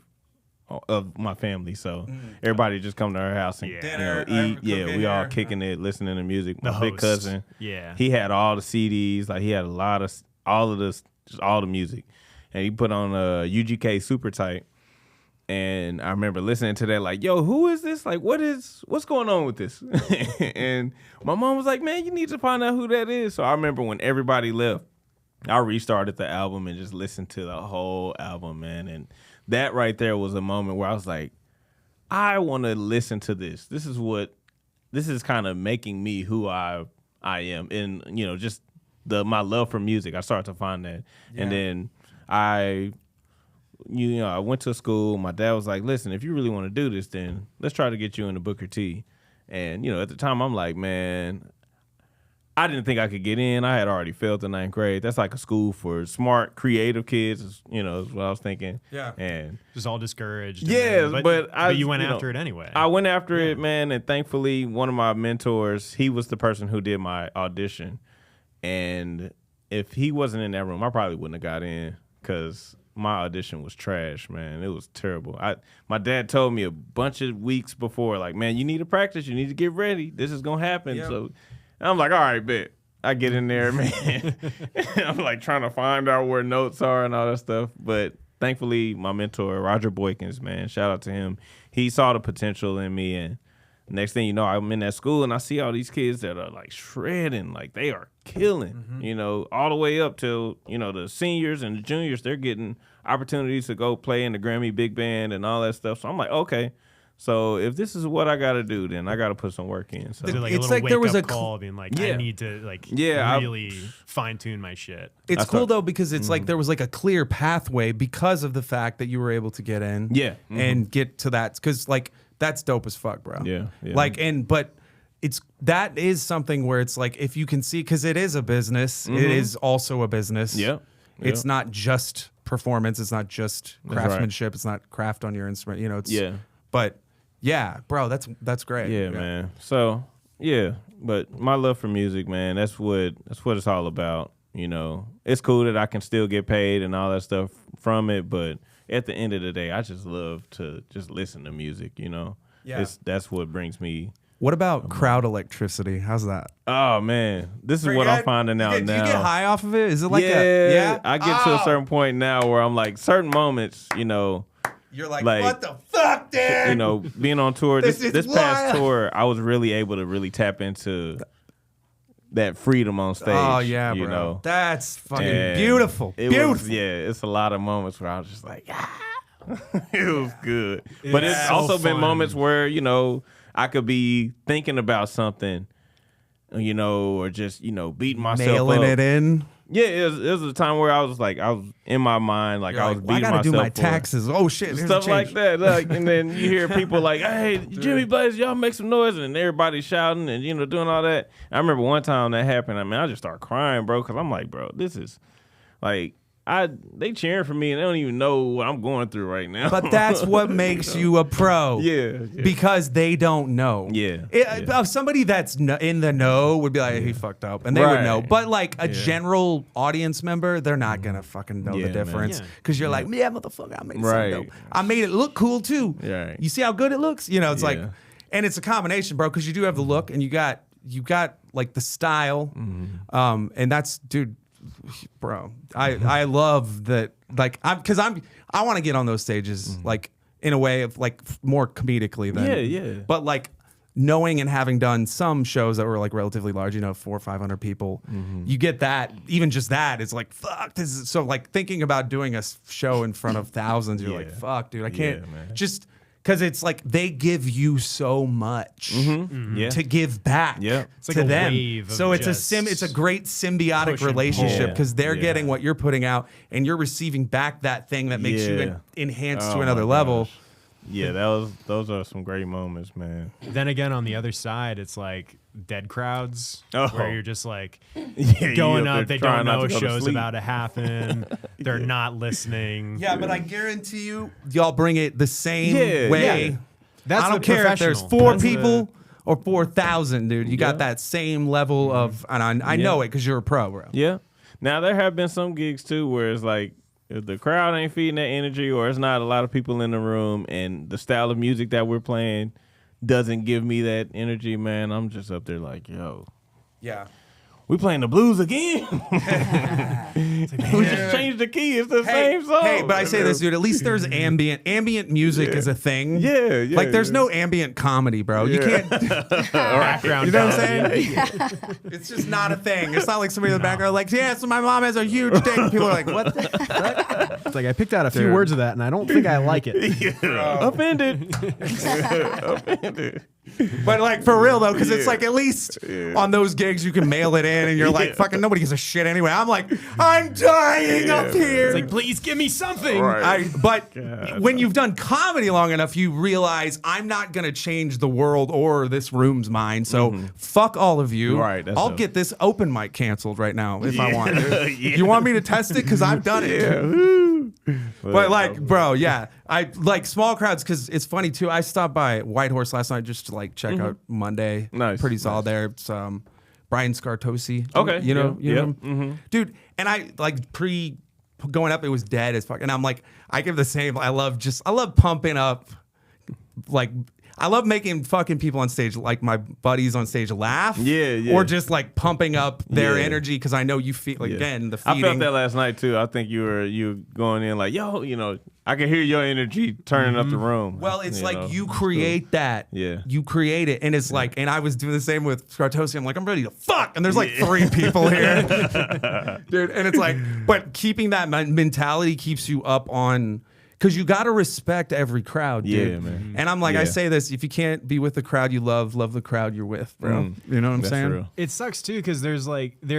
of my family, so everybody just come to her house and eat. Yeah, we all kicking it, listening to music. My big cousin, he had all the CDs, like he had a lot of all the music, and he put on UGK Super Tight. And I remember listening to that, like, yo, who is this? Like, what's going on with this? And my mom was like, man, you need to find out who that is. So I remember when everybody left, I restarted the album and just listened to the whole album, man. And that right there was a moment where I was like, I want to listen to this. This is kind of making me who I am. And, just my love for music. I started to find that. Yeah. And then I went to school. My dad was like, listen, if you really want to do this, then let's try to get you into Booker T. And, at the time, I'm like, man, I didn't think I could get in. I had already failed the 9th grade. That's like a school for smart, creative kids, is what I was thinking. Yeah. And just all discouraged. Yeah, but you went after it anyway. I went after it, man. And thankfully, one of my mentors, he was the person who did my audition. And if he wasn't in that room, I probably wouldn't have got in because my audition was trash, man. It was terrible. My dad told me a bunch of weeks before, like, man, you need to practice. You need to get ready. This is going to happen. Yep. So I'm like, all right, bet. I get in there, man. I'm like trying to find out where notes are and all that stuff. But thankfully, my mentor, Roger Boykins, man, shout out to him. He saw the potential in me. And next thing you know, I'm in that school and I see all these kids that are like shredding, like they are killing, all the way up till, the seniors and the juniors, they're getting opportunities to go play in the Grammy Big Band and all that stuff. So I'm like, okay, so if this is what I got to do, then I got to put some work in. So it's like there was a call being like, I need to really fine tune my shit. It's cool though, because it's like there was like a clear pathway because of the fact that you were able to get in and get to that. Because like, that's dope as fuck, bro. Yeah. Like, but that is something where it's like, if you can see, because it is a business, it is also a business. Yeah. It's not just performance. It's not just craftsmanship. It's not craft on your instrument. But yeah, bro, that's great. Yeah, man. So yeah, but my love for music, man, that's what it's all about. It's cool that I can still get paid and all that stuff from it, but at the end of the day, I just love to just listen to music, Yeah. That's what brings me. What about crowd electricity? How's that? Oh, man. This is what I'm finding out now. Do you get high off of it? Is it like I get to a certain point now where I'm like, certain moments, you're like, what the fuck, dude? Being on tour, this past tour, I was really able to really tap into that freedom on stage. Oh, yeah, bro. That's fucking beautiful. Beautiful. It's a lot of moments where I was just like, it was good. But it's also been moments where, I could be thinking about something, or just, beating myself Nailing up. it in. Yeah, it was a time where I was in my mind, like, I was beating myself up. I gotta do my taxes. Oh shit, stuff like that. Like, and then you hear people like, "Hey, Jimmy Blaze, y'all make some noise," and everybody's shouting and doing all that. I remember one time that happened. I mean, I just started crying, bro, because I'm like, bro, this is like. They cheering for me and they don't even know what I'm going through right now. But that's what makes you a pro. Yeah. Because they don't know. Yeah. Somebody that's in the know would be like, hey, he fucked up. And they would know. But like a general audience member, they're not going to fucking know the difference. Because you're like, yeah, motherfucker, I made something dope. I made it look cool too. Right. You see how good it looks? It's like, and it's a combination, bro, because you do have the look and you got like the style. And that's, dude, bro, I love that, like, I want to get on those stages like in a way of like more comedically than Yeah. But like knowing and having done some shows that were like relatively large, 400 or 500 people, you get that. Even just that is like, fuck. This is so like thinking about doing a show in front of thousands. You're like, fuck, dude, I can't just because it's like they give you so much to give back It's like to a them. wave of So it's just it's a great symbiotic push and relationship pull. because they're getting what you're putting out and you're receiving back that thing that makes you enhance to Oh another my level. gosh. Yeah, those are some great moments, man. Then again, on the other side, it's like dead crowds Oh. where you're just like Yeah, going you up. They trying don't not know to go to show's sleep. about to happen. They're not listening. Yeah, but I guarantee you, y'all bring it the same Yeah, way. yeah. That's I don't the care if there's professional. 4 That's the- people or 4,000, dude. You got that same level of, and I know it because you're a pro, bro. Yeah. Now there have been some gigs too where it's like if the crowd ain't feeding that energy or it's not a lot of people in the room and the style of music that we're playing doesn't give me that energy, man, I'm just up there like, yo, Yeah. we playing the blues again. We just changed the key. It's the same song. Hey, but I say this, dude. At least there's ambient. Ambient music is a thing. Yeah. Like there's no ambient comedy, bro. You can't. Background. You know what I'm comedy. saying? It's just not a thing. It's not like somebody in the background like, yeah, so my mom has a huge dick. People are like, what? It's like I picked out a few words of that, and I don't think I like it. Offended. Offended. But like for real though, because it's like at least on those gigs you can mail it in, and you're like, fucking nobody gives a shit anyway. I'm like, I'm dying up here. It's like, please give me something. Right. But when you've done comedy long enough, you realize I'm not gonna change the world or this room's mind. So fuck all of you. Right, that's I'll dope. get this open mic canceled right now if I want. Yeah. You want me to test it? Because I've done it. But like, bro, yeah, I like small crowds because it's funny too. I stopped by White Horse last night just to like check out Monday. Nice, Pretty solid there. It's Brian Scartosi. Okay, you know, yeah, him? Dude. And I like going up, it was dead as fuck. And I'm like, I give the same. I love pumping up, like. I love making fucking people on stage, like my buddies on stage, laugh. Yeah. Or just like pumping up their Yeah. energy because I know you feel like again the I feeding. felt that last night too. I think you were going in like, yo, I can hear your energy turning up the room. Well, it's like you It's create cool. that. Yeah. You create it. And it's like, and I was doing the same with Scartosi. I'm like, I'm ready to fuck. And there's like 3 people here. Dude. And it's like, but keeping that mentality keeps you up on, because you got to respect every crowd, dude. Yeah, man. And I'm like, I Yeah. say this, if you can't be with the crowd you love the crowd you're with, bro. You know what I'm That's saying? real. It sucks too because there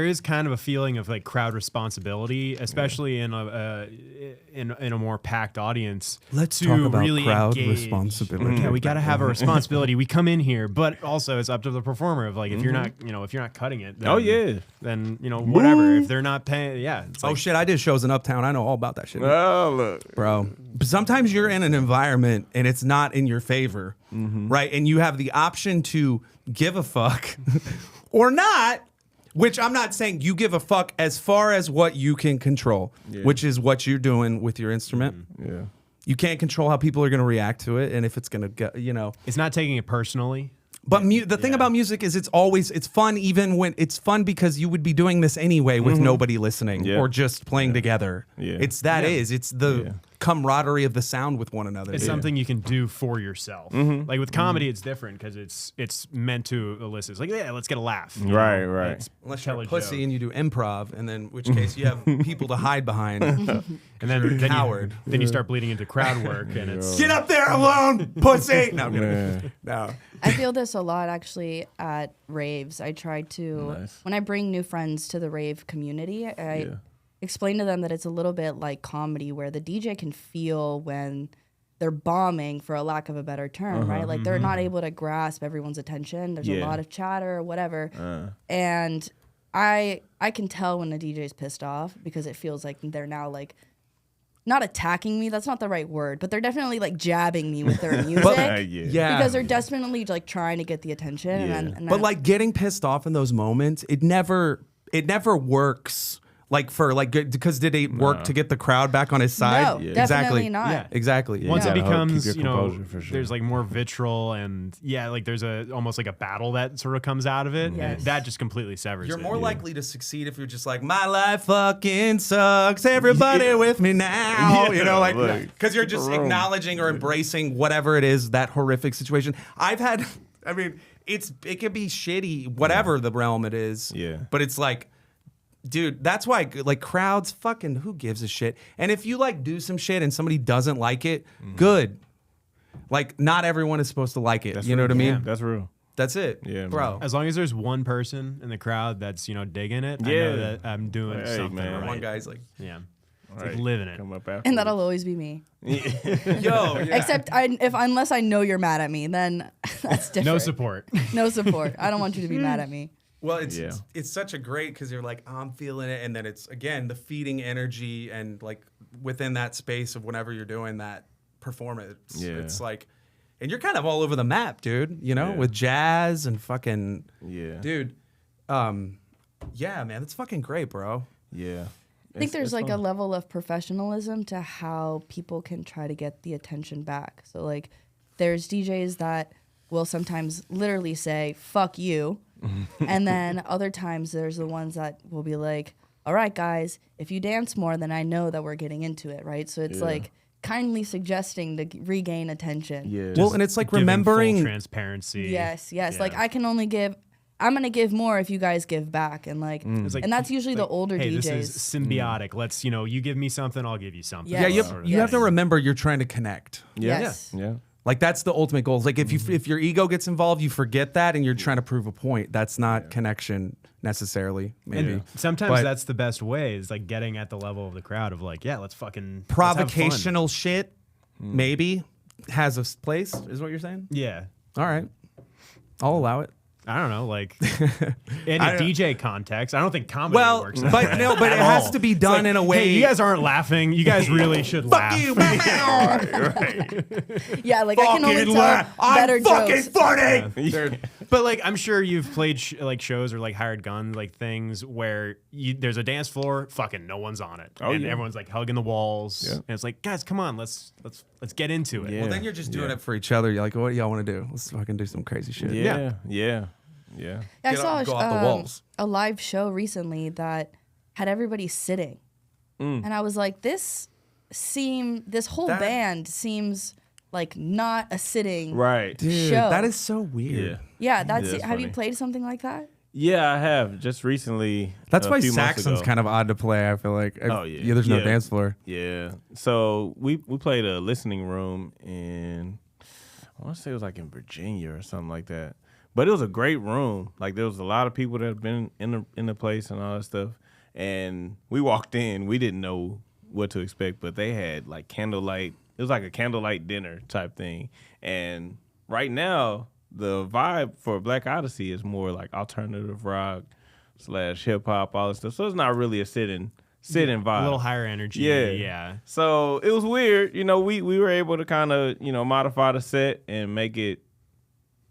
is kind of a feeling of like crowd responsibility, especially in a more packed audience. Let's to talk about really crowd engage. responsibility. Yeah, we got to have a responsibility. We come in here, but also it's up to the performer. Of like, if you're not, if you're not cutting it, then, Oh, yeah. then whatever. If they're not paying, yeah. It's Oh like, shit, I did shows in Uptown. I know all about that shit. Oh, look. Bro. But sometimes you're in an environment and it's not in your favor, right? And you have the option to give a fuck or not, which I'm not saying you give a fuck as far as what you can control, which is what you're doing with your instrument. Yeah. You can't control how people are going to react to it and if it's going to go, it's not taking it personally. But the thing about music is it's fun even when it's fun because you would be doing this anyway with nobody listening or just playing together. Yeah. It's the camaraderie of the sound with one another. It's dude. something you can do for yourself. Like with comedy, it's different because it's meant to elicit. It's like, yeah, let's get a laugh. you Right, know? right. It's Unless tell you're a a pussy joke. and you do improv, and then in which case you have people to hide behind. And then coward. Then you start bleeding into crowd work, and it's Get up there alone, pussy! No, I'm kidding. No. I feel this a lot actually at raves. I try to, when I bring new friends to the rave community, I explain to them that it's a little bit like comedy where the DJ can feel when they're bombing, for a lack of a better term, right? Like they're not able to grasp everyone's attention. There's a lot of chatter or whatever. And I can tell when the DJ's pissed off because it feels like they're now like, not attacking me, that's not the right word, but they're definitely like jabbing me with their music. Yeah. Because they're desperately like trying to get the attention. And But like getting pissed off in those moments, it never works Like for like because did it work to get the crowd back on his side? No, Exactly. definitely not. Yeah. Exactly. Once Yeah. it Keep becomes, your you know, composure for sure. there's like more vitriol and like there's almost like a battle that sort of comes out of it. Yes. And that just completely severs You're it. more likely to succeed if you're just like, my life fucking sucks. Everybody with me now. You know, like, because you're just acknowledging or embracing whatever it is, that horrific situation. I've had, I mean, it can be shitty, whatever the realm it is. Yeah. But it's like, dude, that's why like crowds fucking who gives a shit. And if you like do some shit and somebody doesn't like it, good. Like not everyone is supposed to like it. That's you know real. what I mean? Yeah, that's real. That's it. Yeah, bro. man. As long as there's one person in the crowd that's, you know, digging it, I Yeah. know that I'm doing Hey, something man. right. One guy's like, Yeah. It's Right. like living it. Come up after. And that'll always be me. yo, yeah. Except unless I know you're mad at me, then that's different. No support. No support. I don't want you to be mad at me. Well, it's Yeah. it's such a great because you're like I'm feeling it, and then it's again the feeding energy and like within that space of whenever you're doing that performance, Yeah. it's like, and you're kind of all over the map, dude. You know, Yeah. with jazz and fucking, Yeah. dude. Yeah, man, it's fucking great, bro. Yeah. I think there's like a level of professionalism to how people can try to get the attention back. So like there's DJs that will sometimes literally say, fuck you. And then other times there's the ones that will be like, all right, guys, if you dance more, then I know that we're getting into it, right? So it's like kindly suggesting to regain attention. Yeah. Well, and it's like Giving full remembering. transparency. Yes. Yeah. Like I can only give, I'm going to give more if you guys give back. And like, It's like- and that's usually the like, older hey, DJs. this is symbiotic. Let's, you know, you give me something, I'll give you something. Yeah, Yeah, Yes. you have to remember you're trying to connect. Yeah. Yes. Yeah. Like that's the ultimate goal. It's like if your ego gets involved, you forget that, and you're trying to prove a point. That's not connection necessarily. Maybe And sometimes But that's the best way is like getting at the level of the crowd of like, yeah, let's fucking let's have fun. provocational shit. Maybe has a place. Is what you're saying? Yeah. All right, I'll allow it. I don't know, like in a I- DJ contect, I don't think comedy Well, works. That but way no, but at it has all. to be It's done like, in a way. Hey, you guys aren't laughing. You guys really should laugh. Fuck you, Yeah, like I can only Fucking tell laugh. better I'm fucking jokes. funny. But like, I'm sure you've played like shows or like hired guns, like things where there's a dance floor, fucking no one's on it, and yeah. everyone's like hugging the walls, Yeah. and it's like, guys, come on, let's get into it. Yeah. Well, then you're just doing it for each other. You're like, what do y'all want to do? Let's fucking do some crazy shit. Yeah. Yeah. Yeah. I Get saw up, go off the walls. a live show recently that had everybody sitting, and I was like, this whole That- band seems like not a sitting. Right. Dude, Show. that is so weird. Yeah. Yeah, that's. Yeah, that's have you funny. played something like that? Yeah, I have just recently. That's a why few months Saxon's ago. kind of odd to play. I feel like. Oh, yeah. There's no Yeah. dance floor. Yeah. So we played a listening room in, I want to say it was like in Virginia or something like that. But it was a great room. Like there was a lot of people that have been in the place and all that stuff. And we walked in, we didn't know what to expect, but they had like candlelight. It was like a candlelight dinner type thing. And right now, the vibe for Black Odyssey is more like alternative rock / hip hop, all that stuff. So it's not really a sit-in vibe. A little higher energy. Yeah. Yeah. So it was weird. You know, we were able to kind of, modify the set and make it,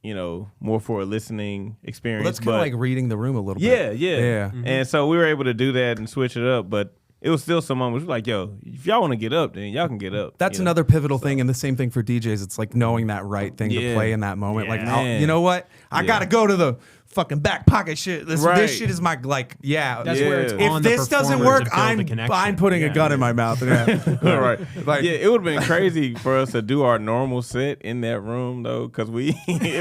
more for a listening experience. Well, that's kind of like reading the room a little yeah, bit. yeah. Yeah. And so we were able to do that and switch it up. But it was still some moments like, yo, if y'all want to get up, then y'all can get up. That's you know? another pivotal thing, and the same thing for DJs. It's like knowing that right thing to Yeah. play in that moment. Like, Yeah. you know what? I gotta go to the fucking back pocket shit. This Right. shit is my That's Yeah. where it's If on the this doesn't performer work, to build the connection. I'm putting a gun in my mouth. Yeah. right. Like- yeah, it would have been crazy for us to do our normal set in that room though, because it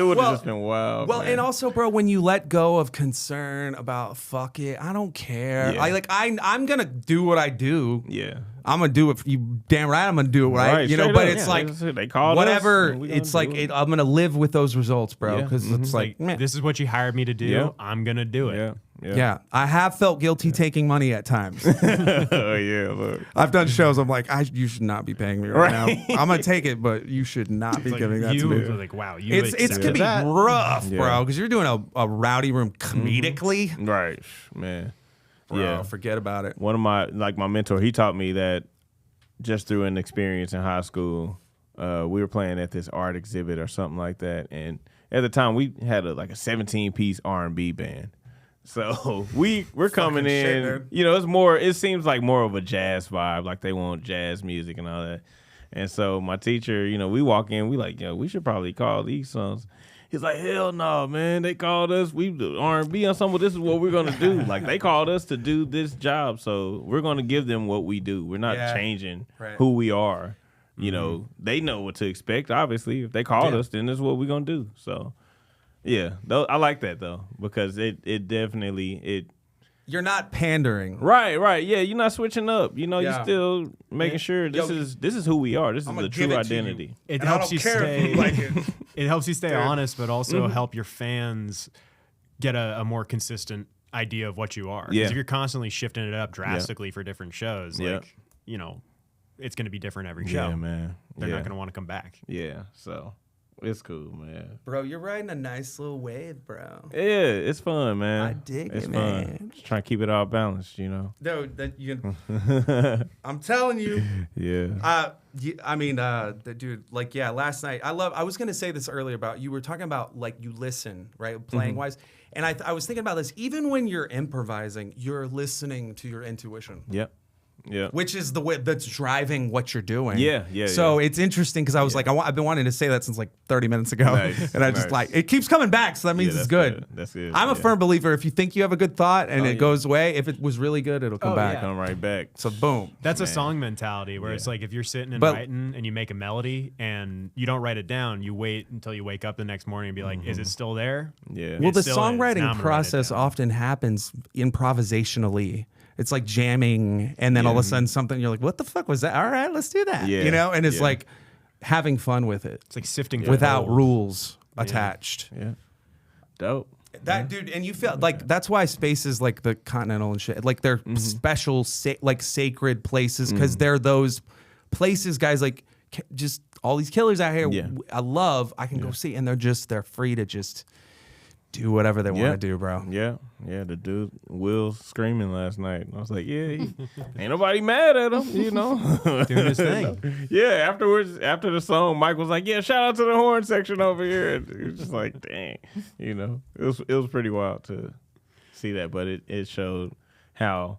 would have Well- just been wild. Well, man. and also, bro, when you let go of concern about fuck it, I don't care. Yeah. I'm gonna do what I do. yeah. I'm gonna do it. You damn right, I'm gonna do it right. Right, You know, straight but up. it's Yeah, like they called us, whatever. and we gonna It's like do it. I'm gonna live with those results, bro. Yeah. Because it's like, Like, man, this is what you hired me to do. Yeah. I'm gonna do it. Yeah. yeah, I have felt guilty taking money at times. Oh yeah, look. I've done shows. I'm like, you should not be paying me right now. I'm gonna take it, but you should not be Like, giving that you, to me. like, wow, you It's accepted gonna be that. rough, Yeah. bro, because you're doing a rowdy room comedically. Right, man. Bro, Yeah. forget about it. One of my mentor, he taught me that just through an experience in high school. We were playing at this art exhibit or something like that, and at the time we had a 17-piece R&B band. So we're coming Fucking shit, in, dude. you know, it seems like more of a jazz vibe, like they want jazz music and all that. And so my teacher, you know, we walk in, we like, we should probably call these songs. He's like, hell no, man. They called us. We do R&B ensemble. This is what we're going to do. Like, they called us to do this job. So we're going to give them what we do. We're not changing who we are. You know, they know what to expect, obviously. If they called us, then this is what we're going to do. So, yeah. I like that, though, because it definitely... You're not pandering. Right. Yeah, you're not switching up. You know, you're still making sure this is who we are. This is the true identity. It helps you stay. Like it. It helps you stay honest, but also help your fans get a more consistent idea of what you are. Because if you're constantly shifting it up drastically for different shows, like, you know, it's going to be different every show. Yeah, man. They're not going to want to come back. Yeah, so it's cool, man. Bro, you're riding a nice little wave, bro. Yeah, it's fun, man. I dig it's it, fun. man. Just trying to keep it all balanced, you know. No, I'm telling you. Yeah. I mean, dude, like, last night, I was going to say this earlier about, you were talking about, like, you listen, right, playing wise. And I was thinking about this, even when you're improvising, you're listening to your intuition. Yep. Yeah, which is the way that's driving what you're doing. Yeah. So it's interesting because I was like, I've been wanting to say that since like 30 minutes ago, and I just like it keeps coming back. So that means it's good. That's good. I'm a firm believer. If you think you have a good thought and it goes away, if it was really good, it'll come back. Come right back. So boom. That's a song mentality where it's like if you're sitting and writing and you make a melody and you don't write it down, you wait until you wake up the next morning and be like, is it still there? Yeah. Well, the songwriting process often happens improvisationally. It's like jamming, and then all of a sudden something, you're like, what the fuck was that? All right, let's do that. Yeah. You know, and it's like having fun with it. It's like sifting without gold. rules attached. Yeah. Dope. That dude, and you feel like that's why spaces like the Continental and shit, like they're special, like sacred places, because they're those places, guys, like just all these killers out here. I can go see, and they're free to just do whatever they want to do, bro. Yeah. The dude, Will, screaming last night. I was like, ain't nobody mad at him, you know? Doing his thing. Yeah, after the song, Mike was like, shout out to the horn section over here. And it was just like, dang, you know? It was pretty wild to see that, but it showed how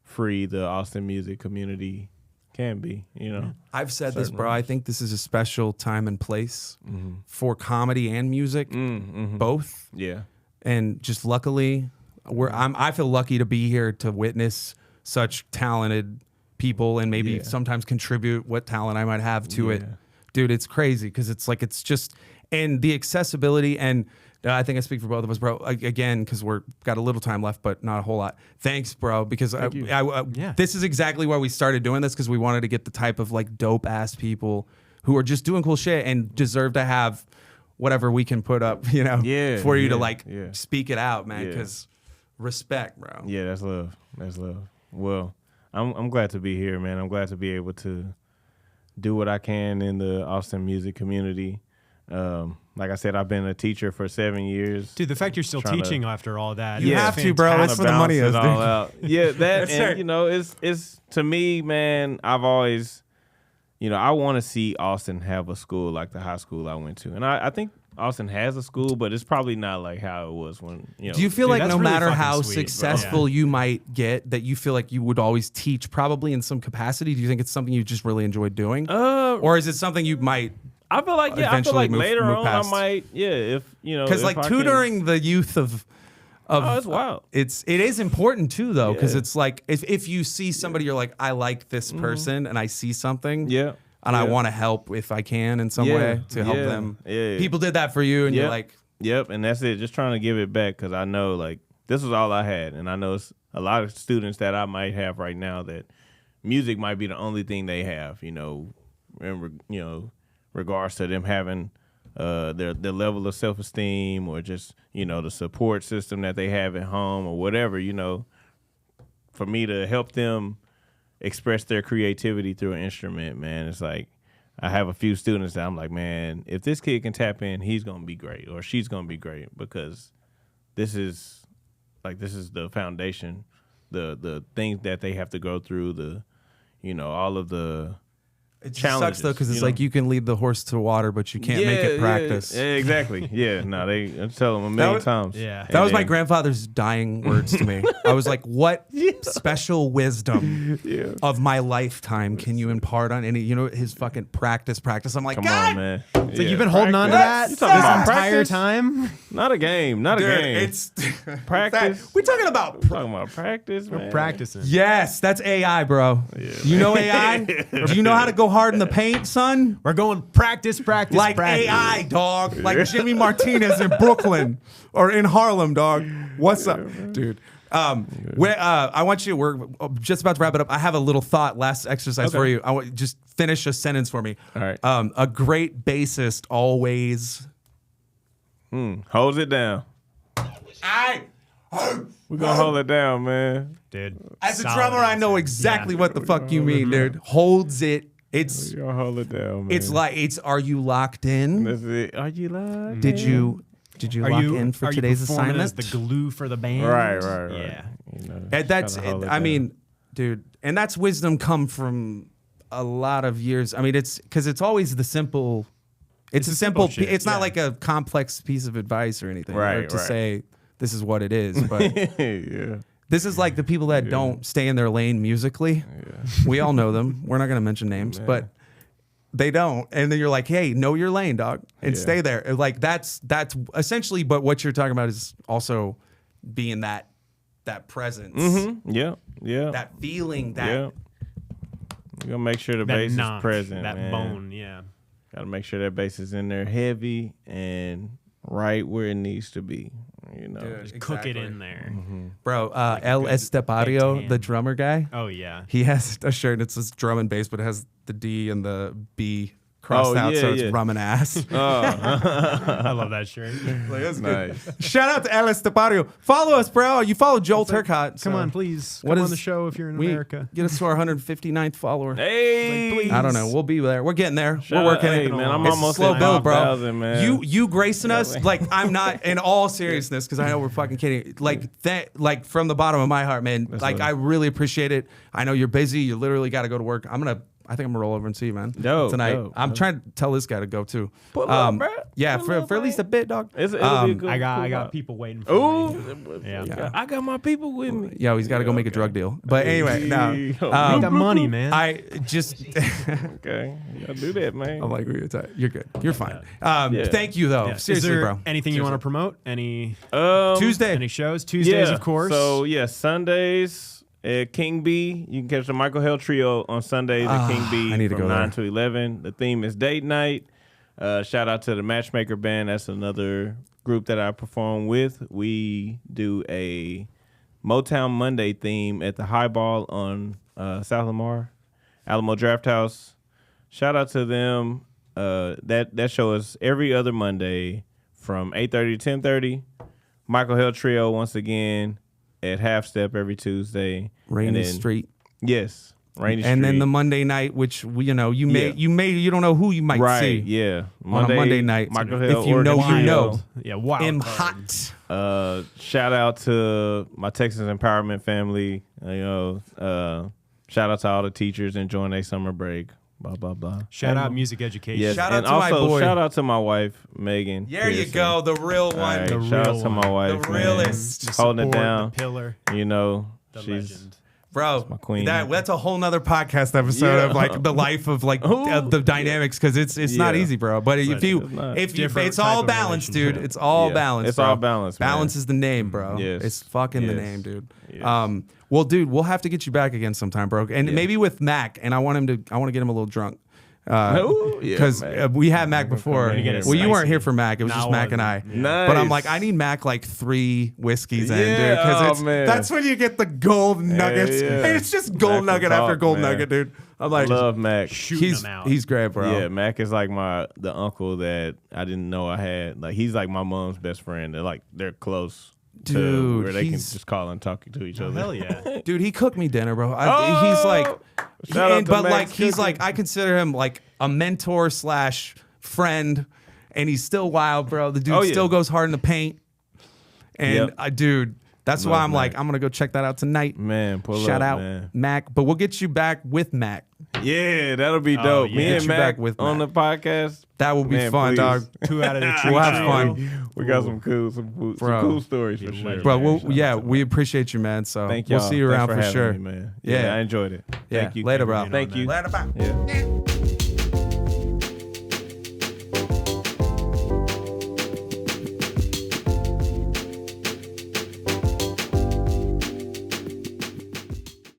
free the Austin music community can be, you know? I've said this, bro. I think this is a special time and place for comedy and music, both. Yeah. And just luckily, I feel lucky to be here to witness such talented people and maybe sometimes contribute what talent I might have to it. Dude, it's crazy because it's like, it's just, and the accessibility, and I think I speak for both of us, bro, again, because we're got a little time left, but not a whole lot. Thanks, bro, because this is exactly why we started doing this, because we wanted to get the type of like dope ass people who are just doing cool shit and deserve to have whatever we can put up, you know, for you to like speak it out, man, because respect, bro. Yeah, that's love. That's love. Well, I'm glad to be here, man. I'm glad to be able to do what I can in the Austin music community. Like I said, I've been a teacher for 7 years. Dude, the fact you're still teaching after all that. You have to, bro. That's where the money is, dude. Yeah, that, and, you know, it's to me, man, I've always, you know, I want to see Austin have a school like the high school I went to. And I think Austin has a school, but it's probably not like how it was when, you know. Do you feel like no really matter fucking how sweet, successful you might get, that you feel like you would always teach probably in some capacity? Do you think it's something you just really enjoyed doing? Or is it something you might... I feel like later on past. I might, if you know, because like tutoring the youth of it's wild. It is important too though, because it's like if you see somebody, you're like, I like this person and I see something, and I want to help if I can in some way to help them. People did that for you, and you're like, and that's it. Just trying to give it back, because I know like this was all I had, and I know it's a lot of students that I might have right now that music might be the only thing they have, you know, regards to them having their level of self-esteem, or just, you know, the support system that they have at home or whatever, you know, for me to help them express their creativity through an instrument, man, it's like I have a few students that I'm like, man, if this kid can tap in, he's going to be great, or she's going to be great, because this is the foundation, the things that they have to go through, the, you know, all of the It just challenges, sucks though because it's you know? like you can lead the horse to water, but you can't make it practice. Yeah, exactly. Yeah, no, I tell them a million times. Yeah. That was my grandfather's dying words to me. I was like, what special wisdom of my lifetime can you impart on any, his fucking practice. I'm like, Come God, on, man. It's like you've been holding on to that You this talking about entire practice? time. Not a game. Not dude, a game. it's Practice. We're talking about talking about practice, man. Practicing. yes, that's AI, bro. You know AI? Do you know how to go hard in the paint, son? We're going practice, Like practice. AI, dog. Like Jimmy Martinez in Brooklyn or in Harlem, dog. What's up, dude? I want you. We're just about to wrap it up. I have a little thought, last exercise for you. I want just finish a sentence for me. All right. A great bassist always. Holds it down. We're gonna hold it down, man. Dude. As a solid drummer, I know answer. exactly Yeah. what the fuck you mean, dude. Holds it. It's We're gonna hold it down, man. it's like it's. Are you locked in? That's it. Are you live? Did you Are lock you in for are you today's performing assignment? as the glue for the band? Right. Yeah. You know, And that's, gotta hold it I down. mean, dude, and that's wisdom come from a lot of years. I mean, it's because it's always the simple. It's a simple. shit, It's not yeah. like a complex piece of advice or anything. Right, or to right. say this is what it is, but yeah. this is like the people that don't stay in their lane musically. We all know them. We're not gonna mention names, but they don't. And then you're like, hey, know your lane, dog, and stay there. And like that's essentially. But what you're talking about is also being that presence, Yeah. that feeling, that. Yeah. You gotta make sure the That bass knock, is present. that man. bone, yeah. Gotta make sure that bass is in there heavy and right where it needs to be. You know. Dude. Just cook it Exactly. in there. Bro, El good Estepario, egg the tan. drummer guy, Oh yeah. he has a shirt that says drum and bass, but it has the D and the B crossed out, so it's rum and ass. I love that shirt. Like, that's good. Nice. Shout out to El Estepario. Follow us, bro. You follow Joel Turcotte. Come on, please. What Come on is- the show if you're in We America. get us to our 159th follower. Hey. Like, please. I don't know. We'll be there. We're getting there. Shout We're working out- hey, it. man, I'm It's almost slow at build, bro. 5,000, man. You gracing us like I'm not in all seriousness because I know we're fucking kidding. Like that, like from the bottom of my heart, man. Like I really appreciate it. I know you're busy. You literally got to go to work. I think I'm gonna roll over and see you, man. Dope, tonight. dope. I'm trying to tell this guy to go too. Pull up, bruh. Yeah, Pull for up, at least a bit, dog. It'll be a good. I got cool vibe. people waiting for me. Ooh, Yeah. I got my people with me. Yeah, he's got to go make a drug deal. But anyway, no. Make that money, man. I just. Okay, you gotta do that, man. I'm like, you're good. You're fine. Yeah. Thank you, though. Yeah. Is Seriously, there bro. anything you want to promote? Any Tuesday. any shows? Tuesdays, of course. So yeah, Sundays at King B. You can catch the Michael Hell Trio on Sundays at King B I need to from go there. 9 to 11. The theme is date night. Shout out to the Matchmaker Band. That's another group that I perform with. We do a Motown Monday theme at the Highball on South Lamar, Alamo Draft House. Shout out to them. That show is every other Monday from 8:30 to 10:30. Michael Hell Trio once again at Half Step every Tuesday. Rainy And then- Street. Yes, Rainy Street. And then the Monday night, which you know, you don't know who you might right, see. yeah, On a Monday night. Michael Hell. If you know, Oregon you know. Trio. yeah, wild I'm card. hot. Shout out to my Texas Empowerment family. Shout out to all the teachers enjoying their summer break. Blah blah blah. Shout out music education. Yes, Shout out and to my also boy. shout out to my wife Megan. There you Pearson. go, the real All one. right, The shout out real to my one. wife, The man. realest. The Holding it support, down. the pillar, You know, the she's legend. Bro, my queen. that's a whole nother podcast episode Yeah. of like the life of like the dynamics because it's not Yeah. easy, bro. But if you it's not. Different it's all type of balance, dude. relationship. It's all Yeah. balance. It's bro. all balance, man. Balance is the name, bro. Yes. It's fucking the Yes. name, dude. Yes. Well, dude, we'll have to get you back again sometime, bro. And maybe with Mac. And I want to get him a little drunk. Ooh, yeah, Because Mac. we had Mac before. in here, Well, you spicy. weren't here for Mac. It was No, just I Mac and I. wasn't. Yeah. Nice. But I'm like, I need Mac like 3 whiskeys in, dude. Yeah, Because oh, man. that's when you get the gold nuggets. yeah. And it's just gold Mac nugget will after talk, gold man. nugget, dude. I'm I like, love Mac. Shooting he's them out. he's great, bro. Yeah, Mac is like the uncle that I didn't know I had. Like he's like my mom's best friend. They're close. To Dude, where they can he's- just call and talk to each other. Hell yeah. Dude, he cooked me dinner, bro. Oh! He's like, Shout out to but Max like he's cooking. like I consider him like a mentor / friend, and he's still wild, bro. The dude Oh, yeah. still goes hard in the paint, and Yep. dude, That's why I'm like, I'm gonna go check that out tonight. Man, Shout up, out man. Mac, but we'll get you back with Mac. Yeah, that'll be dope. yeah. Me Get and you Mac back with on Mac. the podcast. That will be Man, fun, please. dog. 2 out of the 3. We'll have trio. fun. We got some cool stories for sure. Bro, we appreciate you, man. So Thank y'all. we'll see you Thanks around for having sure. me, man. Yeah. I enjoyed it. Yeah. Thank you. Later, bro. Thank you. Later, bye. Yeah.